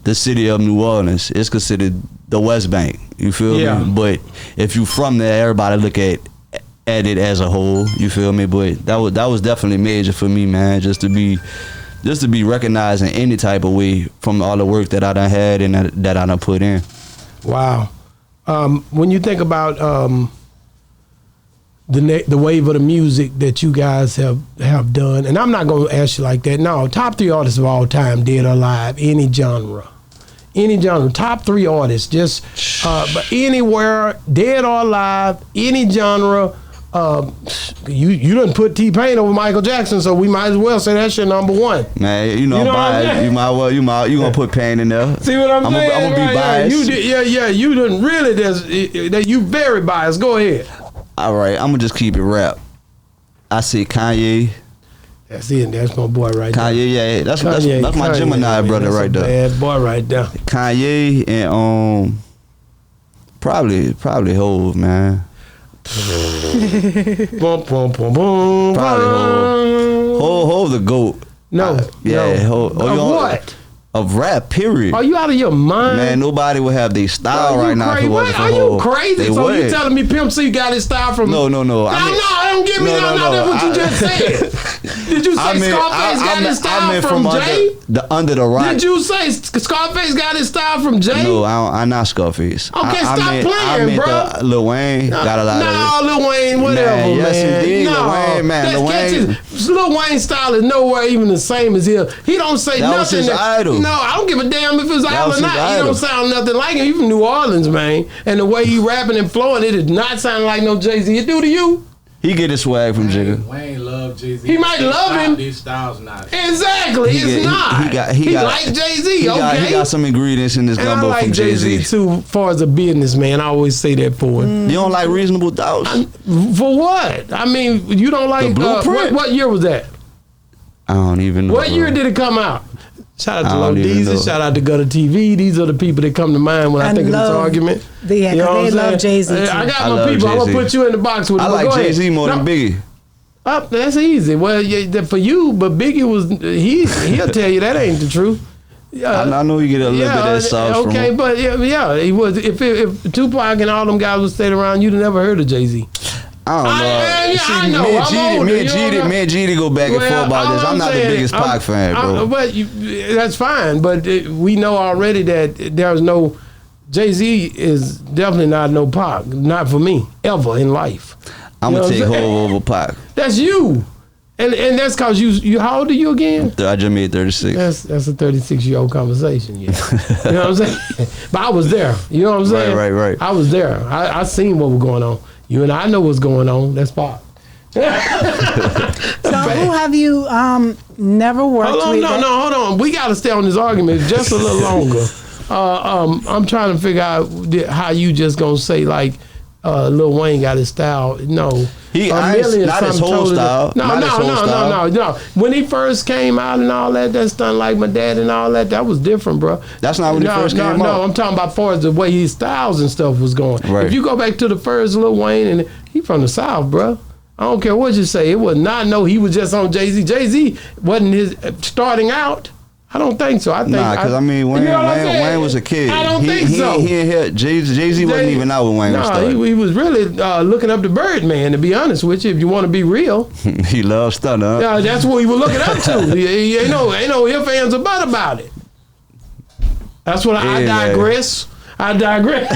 the city of New Orleans. It's considered the West Bank. You feel me? But if you from there, everybody look at at it as a whole. You feel me? But that was definitely major for me, man. Just to be recognized in any type of way from all the work that I done had and that I done put in.
Wow. When you think about the wave of the music that you guys have done, and I'm not going to ask you like that. No, top 3 artists of all time, dead or alive, any genre, top 3 artists, just but anywhere, dead or alive, any genre. You done put T-Pain over Michael Jackson, so we might as well say that's your number 1.
Man, you know biased. You gonna put Pain in there.
See what I'm saying?
I'm gonna be biased.
You done really that you very biased. Go ahead.
All right, I'm gonna just keep it rap. I say Kanye.
That's it. That's my boy right there.
Kanye, yeah, that's my Gemini brother right there.
Bad boy right there.
Kanye and probably Hov, man.
Boom, boom, boom, boom.
Probably Hov the GOAT.
No.
Hov.
What?
Of rap, period.
Are you out of your mind?
Man, nobody would have their style right now if it wasn't for
Are you
Hov.
crazy? So you telling me Pimp C got his style from...
No.
Don't give me that's what you just said. Did you say Scarface got his style from Jay?
Under the rock.
Did you say Scarface got his style from Jay?
No, I'm not Scarface.
Okay, stop playing, bro.
Lil Wayne got a lot of it.
No, Lil Wayne, whatever, man.
Yes, indeed.
No,
Lil Wayne, man.
Lil Wayne's style is nowhere even the same as his. He don't say
that
nothing.
Was his idol.
No, I don't give a damn if it's idol or not. He don't sound nothing like him. He from New Orleans, man. And the way he rapping and flowing, it is not sounding like no Jay-Z. It do to you?
He get his swag from Jigga.
Wayne love Jay-Z.
He might love him.
These styles not.
Exactly. It's not.
He
like Jay-Z,
he
got
some ingredients in this gumbo
I like
from Jay-Z.
Jay-Z too, as far as a business man. I always say that for him.
You don't like Reasonable Doubts?
For what? I mean, you don't like...
The Blueprint?
What year was that?
I don't even know.
What year did it come out? Shout out to
I
Low
don't even
Deezy.
know.
Shout out to Gutter TV. These are the people that come to mind when I think of this argument.
Yeah, because they love Jay-Z too.
I got
I
my
love
people. I'm
Jay-Z.
going to put you in the box with
I
them.
like Jay-Z more than Biggie.
That's easy. Well, for you, but Biggie was... He'll tell you that ain't the truth.
I know you get a little bit of that sauce from him.
But yeah, he was. If Tupac and all them guys would stayed around, you'd have never heard of Jay-Z.
I don't know.
I know.
Me and GD go back and forth about this. I'm not the biggest Pac fan, bro.
But that's fine. But we know already that there's no... Jay-Z is definitely not no Pac. Not for me, ever in life.
I'm going to take Hov over Pac.
That's you. And that's because you... How old are you again?
I just made 36.
That's a 36-year-old conversation, yeah. You know what I'm saying? But I was there. You know what I'm saying?
Right.
I was there. I seen what was going on. You and I know what's going on. That's Pac.
So who have you never worked with?
Hold on. We got to stay on this argument just a little longer. I'm trying to figure out how you just going to say, like, Lil Wayne got his style. No.
Not his whole style.
No. When he first came out and all that stuff like my dad and all that was different, bro.
That's not when he first came out.
No, I'm talking about far as the way his styles and stuff was going.
Right.
If you go back to the first Lil Wayne, and he from the South, bro. I don't care what you say. It was not, he was just on Jay-Z. Jay-Z wasn't his starting out. I don't think so.
Wayne was a kid.
I don't think so.
Jay-Z wasn't even out when Wayne was starting.
He was really looking up to Birdman, to be honest with you, if you want to be real.
He loves Stunner. Huh?
Yeah, that's what he was looking up to. Ain't no if, ands, or but about it. That's what I digress. I digress.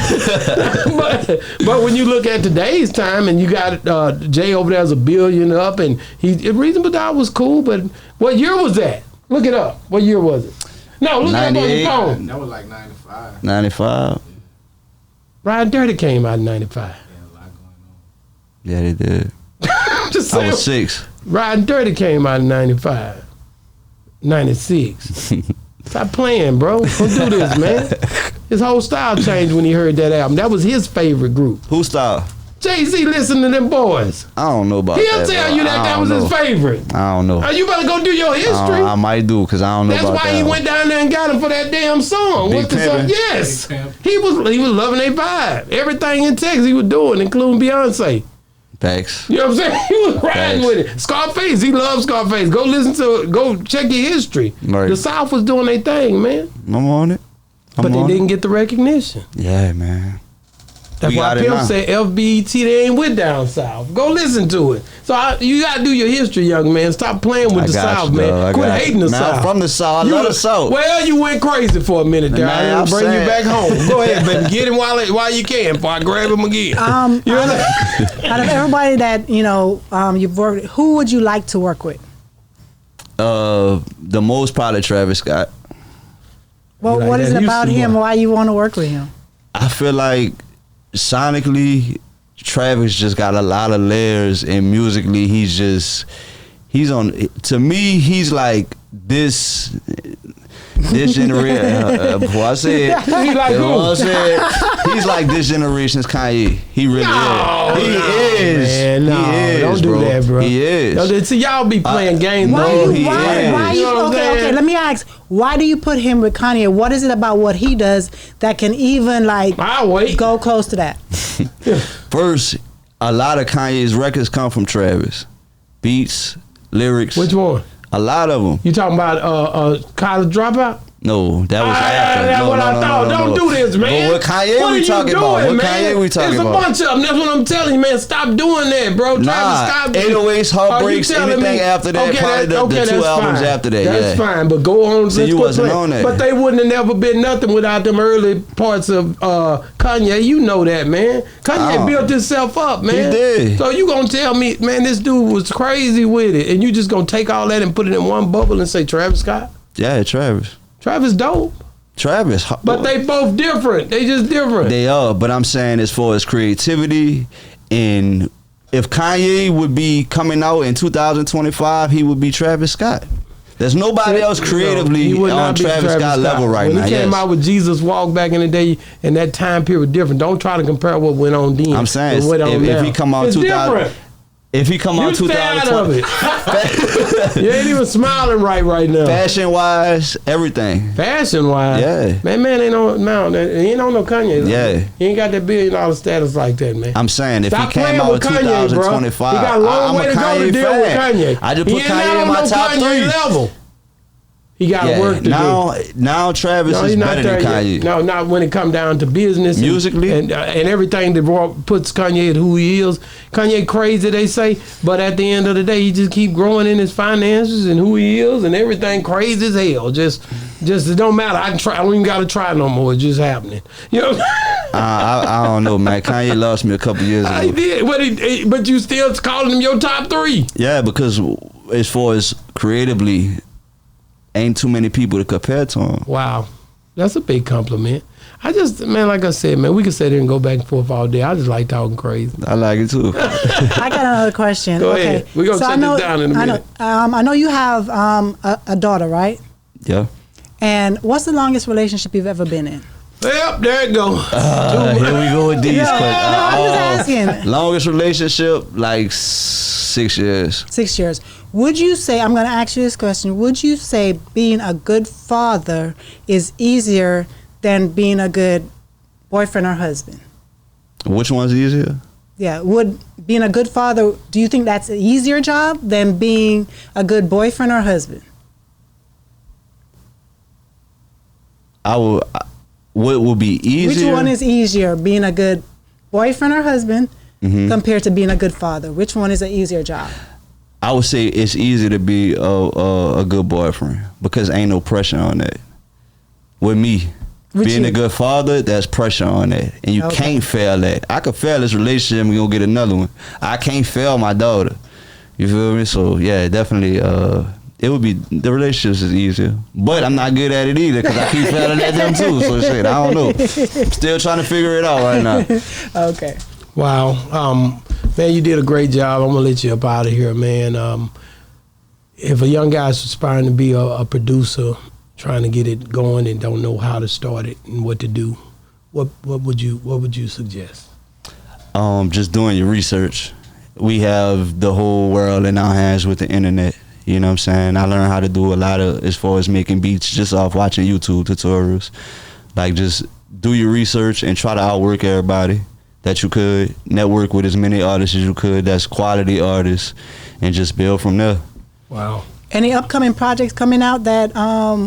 but when you look at today's time and you got Jay over there as $1 billion up, and Reasonable Doubt was cool, but what year was that? Look it up. What year was it? No, look it up on your phone.
That was like 95.
95.
Ride Dirty came out in 95.
Yeah, a lot going on.
Yeah, they did.
Just saying.
I was 6.
Riding Dirty came out in 95. 96. Stop playing, bro. Don't do this, man. His whole style changed when he heard that album. That was his favorite group.
Whose style?
Jay-Z listened to them boys.
I don't know about
He'll
that.
tell
bro.
you that was his favorite.
I don't know.
You better go do your history.
I might do, because I don't know
That's
about that.
why he went down there and got him for that damn song.
Big
What's the song?
Pimpin'.
Yes.
Big Pimpin'.
He was loving their vibe. Everything in Texas he was doing, including Beyonce.
Facts.
You know what I'm saying? He was riding
Facts.
with it. Scarface, he loves Scarface. Go check your history.
Right.
The South was doing their thing, man.
I'm on it.
But they didn't get the recognition.
Yeah, man.
That's
We
why
got it
Pimp
now.
said FBET, they ain't with down south. Go listen to it. So you got to do your history, young man. Stop playing with
I
the
got
South,
you,
man.
dog. I
Quit
got
hating
you.
the
Man,
South.
I'm from the South. I love the South.
Well, you went crazy for a minute there.
Man,
I
I'm
didn't bring you
saying-
back home. Go ahead, baby. Get him while you can before I grab him again. You know?
Out of everybody that you've worked with, who would you like to work with?
The most probably Travis Scott.
Well,
like
what is
that
it about
Houston
him?
boy.
Why you want to work with him?
I feel like sonically, Travis just got a lot of layers, and musically, he's on. To me, he's like this generation. Before I said,
He like who?
I said, he's like this generation's Kanye. He really
No,
is. He
no,
is.
man, no,
he is,
don't do that, bro.
He is.
No, see, y'all be playing games.
Why
No,
you?
he
Why?
is.
Why
You
you?
know what I'm
Okay.
saying?
Let me ask. Why do you put him with Kanye? What is it about what he does that can even
I'll wait.
go close to that?
First, a lot of Kanye's records come from Travis. Beats, lyrics.
Which one?
A lot of them.
You talking about college dropout?
No, that was after.
That's
No,
what
no,
I
no,
thought.
no, no,
Don't
no.
do this, man.
But what Kanye
What
we
are you
talking about?
doing,
What
man?
Kanye we talking
It's
about?
a bunch of them. That's what I'm telling you, man. Stop doing that, bro.
Nah,
Travis Scott.
808s, Heartbreaks,
Are you telling
anything after that, probably the two
that's
albums
fine.
after that,
That's
yeah.
fine, but go on.
See,
let's
you
quit
wasn't
playing.
on that.
But they wouldn't have never been nothing without them early parts of Kanye. You know that, man. Kanye
Oh.
built himself up, man.
did.
So you gonna tell me, man, this dude was crazy with it, and you just gonna take all that and put it in one bubble and say Travis Scott?
Yeah, Travis.
Travis dope.
Travis.
But they both different. They just different.
They are, but I'm saying as far as creativity, and if Kanye would be coming out in 2025, he would be Travis Scott. There's nobody else creatively
He would
on
not be
Travis Scott level right
when
now.
he came
Yes.
out with Jesus Walk back in the day, and that time period different. Don't try to compare what went on then.
I'm saying
with what on
if
now.
he come out
it's
2000
different.
If he come out
You tired of
2020,
it. You ain't even smiling right now.
fashion wise, everything.
Fashion wise,
Yeah.
man ain't on he ain't on no Kanye.
Yeah.
He ain't got that $1 billion status like that, man.
I'm saying if
Stop
he came
playing
out in
with Kanye, bro.
2025,
He got a long
I'm
way
a
to go
Kanye
to deal
fan.
with Kanye.
I just
He
put
ain't
Kanye
not
in
on
my
no
top
Kanye
3.
level. He got
Yeah,
work to do.
now Travis
No,
is
he's not
better
there
than Kanye.
yet. No, not when it come down to business,
Musically?
and everything that puts Kanye at who he is. Kanye crazy, they say, but at the end of the day, he just keep growing in his finances and who he is, and everything crazy as hell. Just it don't matter. I don't even got to try no more. It's just happening. You know.
I don't know, man. Kanye lost me a couple years
I
ago.
did, but you still calling him your top 3.
Yeah, because as far as creatively, ain't too many people to compare to him.
Wow, that's a big compliment. Man, like I said, man, we could sit here and go back and forth all day. I just like talking crazy.
I like it too.
I got another question.
Go
okay.
ahead. We're gonna shut this down in a minute.
I know you have a daughter, right?
Yeah.
And what's the longest relationship you've ever been in?
Yep, there it goes.
Here we go with these.
No, I'm just asking.
Longest relationship, like 6 years.
6 years. Would you say, I'm going to ask you this question, would you say being a good father is easier than being a good boyfriend or husband?
Which one's easier?
Yeah, would being a good father, do you think that's an easier job than being a good boyfriend or husband?
What would be easier?
Which one is easier, being a good boyfriend or husband
Mm-hmm.
compared to being a good father? Which one is an easier job?
I would say it's easier to be a good boyfriend because ain't no pressure on that. With me,
With
being
you.
a good father, there's pressure on that, and you
Okay.
can't fail that. I could fail this relationship and go get another one. I can't fail my daughter. You feel me? So yeah, definitely. It would be the relationships is easier, but I'm not good at it either because I keep failing at them too. So shit, I don't know. Still trying to figure it out right now.
Okay.
Wow, man, you did a great job. I'm gonna let you up out of here, man. If a young guy's aspiring to be a producer, trying to get it going and don't know how to start it and what to do, what would you suggest?
Just doing your research. We have the whole world in our hands with the internet. You know what I'm saying? I learned how to do a lot of, as far as making beats, just off watching YouTube tutorials. Like, just do your research and try to outwork everybody that you could. Network with as many artists as you could that's quality artists, and just build from there.
Wow.
Any upcoming projects coming out that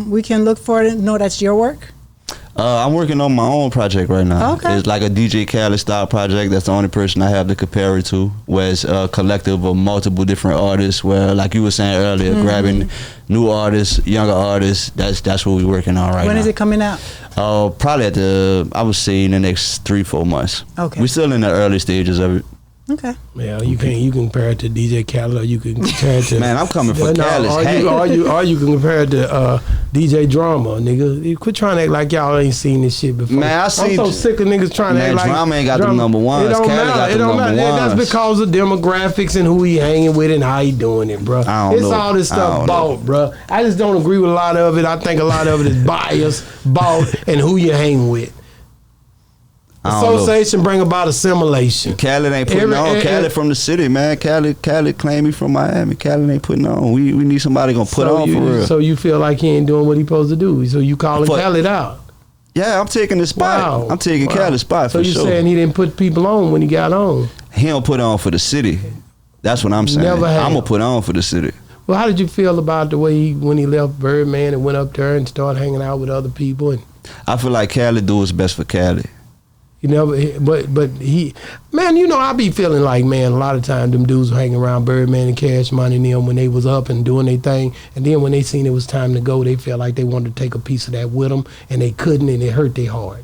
we can look for to know that's your work?
I'm working on my own project right now.
Okay.
It's like a DJ Khaled style project. That's the only person I have to compare it to. Where it's a collective of multiple different artists. Where, like you were saying earlier, grabbing new artists, younger artists. That's what we're working on right now.
When is it coming out?
Probably I would say in the next 3-4 months.
Okay.
We're still in the early stages of it.
Okay.
Yeah, you can compare it to DJ Khaled, or you can compare it to
Man, I'm coming for Khaled's
or
hat.
or you can compare it to DJ Drama, nigga. You quit trying to act like y'all ain't seen this shit before.
Man,
I'm so sick of niggas trying to act like
Drama ain't got the number ones.
It don't
Khaled
matter.
got
It
the
don't
number
matter.
ones.
That's because of demographics and who he hanging with and how he doing it, bro.
I don't
It's
know.
all this
I
stuff
don't
bought, bro. I just don't agree with a lot of it. I think a lot of it is bias, bought, and who you hang with.
I don't know.
Association bring about assimilation.
Khaled ain't putting on. Khaled from the city, man. Khaled claim he from Miami. Khaled ain't putting on. We need somebody gonna put on for real.
So you feel like he ain't doing what he supposed to do. So you calling Khaled out.
Yeah, I'm taking the spot.
Wow.
I'm taking Khaled's spot
so
for
you
sure.
saying he didn't put people on when he got on?
He don't put on for the city. That's what I'm saying.
Never have.
I'm gonna put on for the city.
Well, how did you feel about the way when he left Birdman and went up there and started hanging out with other people? And
I feel like Khaled do what's best for Khaled.
you never, but he, man, you know, I be feeling like, man, a lot of times them dudes were hanging around Birdman and Cash Money and them when they was up and doing their thing, and then when they seen it was time to go, they felt like they wanted to take a piece of that with them, and they couldn't, and it hurt their heart.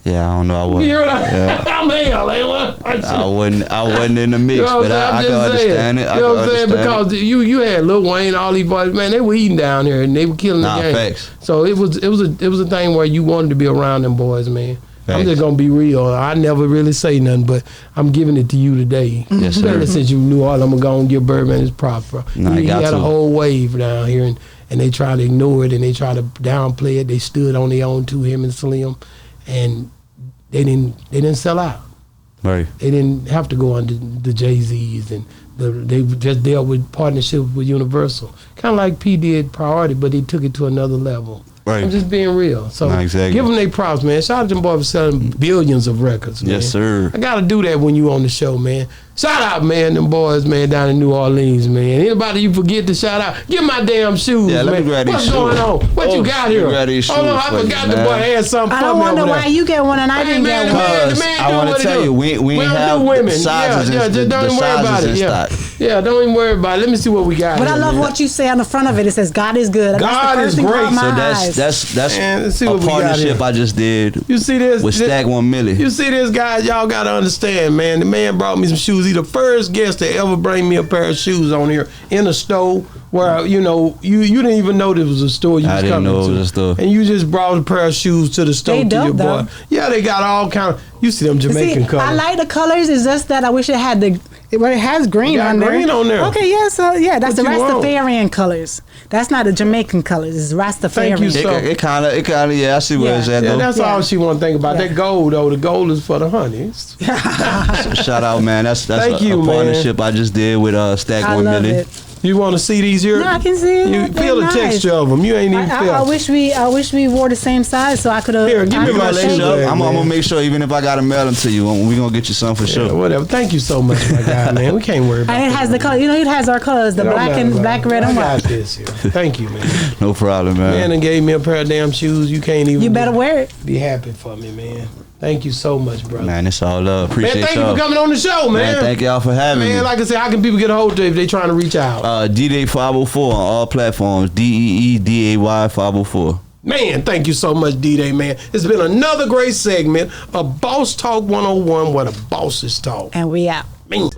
Yeah, I don't know. I
You
wasn't.
hear that?
Yeah.
I'm hell, ain't what?
I wasn't in the mix,
You know what
but
I'm
I
saying?
can
I'm just saying.
understand it. I
You know
can
what I'm saying?
understand it.
Because you had Lil Wayne, all these boys, man, they were eating down here and they were killing
Nah,
the game.
facts.
So it was a thing where you wanted to be around them boys, man. I'm
Facts.
just gonna be real. I never really say nothing, but I'm giving it to you today.
Yes, sir.
Especially since you knew all, I'm gonna go and give Birdman his props, bro.
Nah,
he
got
had a
to.
whole wave down here, and they tried to ignore it and they tried to downplay it. They stood on their own too, him and Slim, and they didn't sell out.
Right.
They didn't have to go on the Jay-Z's and they just dealt with partnership with Universal. Kind of like P did Priority, but he took it to another level.
Right.
I'm just being real. So
Nah, exactly.
give them their props, man. Shout out to them boys for selling billions of records, man.
Yes, sir.
I got to do that when you on the show, man. Shout out, man, them boys, man, down in New Orleans, man. Anybody you forget to shout out, get my damn shoes,
Yeah, let
man.
me grab these
What's
shoes.
going on? What you
Oh,
got
let me
here?
grab these
Hold on,
shoes
I
for
forgot
you,
the boy
man.
had something
I
for
don't
me
wonder
over
why
there.
you get one and I didn't
Man,
get one.
man,
Cause
man,
I
do
want
what
to
it
tell
do.
you, we
We
ain't
don't
have
do women.
the sizes.
Yeah,
in-
just don't
the
even worry about
sizes
it.
in
Yeah.
stock.
Yeah, don't even worry about it. Let me see what we got.
But
here,
I love
man.
what you say on the front of it. It says God is good.
God
That's the first
is
thing
great.
caught my
So
eyes.
that's
Man, let's see
a
what we got
partnership
here.
I just did
You see this?
with Stack 1 Milli.
You see this, guys? Y'all got to understand, man. The man brought me some shoes. He's the first guest to ever bring me a pair of shoes on here in a store where, you know, you didn't even know there was a store you
I
was
didn't
coming
know it
to.
was a store.
And you just brought a pair of shoes to the store
They
to your
dope,
boy.
though.
Yeah, they got all kind of, you see them Jamaican
See,
colors.
I like the colors. It's just that I wish it had well, it has green
got
on there.
green on there.
Okay, yeah, so yeah, that's
What
the
you want?
Rastafarian colors. That's not the Jamaican colors. It's Rastafarian.
Thank you, sir.
It kind of, yeah. I see where
Yeah.
it's at
Yeah,
though.
that's
Yeah.
all she want to think about.
Yeah.
That gold, though. The gold is for the honeys.
Shout out, man. That's
Thank
a
you, man.
partnership I just did with Stack
I
1
love
Milli.
it.
You want to see these here?
No, I can see it.
You
They're
feel the
nice.
texture of them. You ain't even feel.
I wish we wore the same size so I could have.
Here, give me
We
my
gonna let
shoes.
you up. I'm
man.
gonna make sure, even if I gotta mail them to you, we gonna get you some for
Yeah,
sure.
whatever. Thank you so much, my guy, man. We can't worry about
And it has the color. You know, it has our colors: the
It don't
black
matter,
and
man.
black, red, and
I got
white.
this here. Thank you, man.
No problem,
Man,
man.
and gave me a pair of damn shoes. You can't even.
You better wear it.
Be happy for me, man. Thank you so much, brother.
Man, it's all love.
Man,
Appreciate
thank you
y'all.
for coming on the show, man.
Man, thank y'all for having
Man,
me.
like I said, how can people get a hold of you if they trying to reach out?
D-Day 504 on all platforms. DEEDAY 504.
Man, thank you so much, D-Day, man. It's been another great segment of Boss Talk 101, where the bosses talk.
And we out.
Man.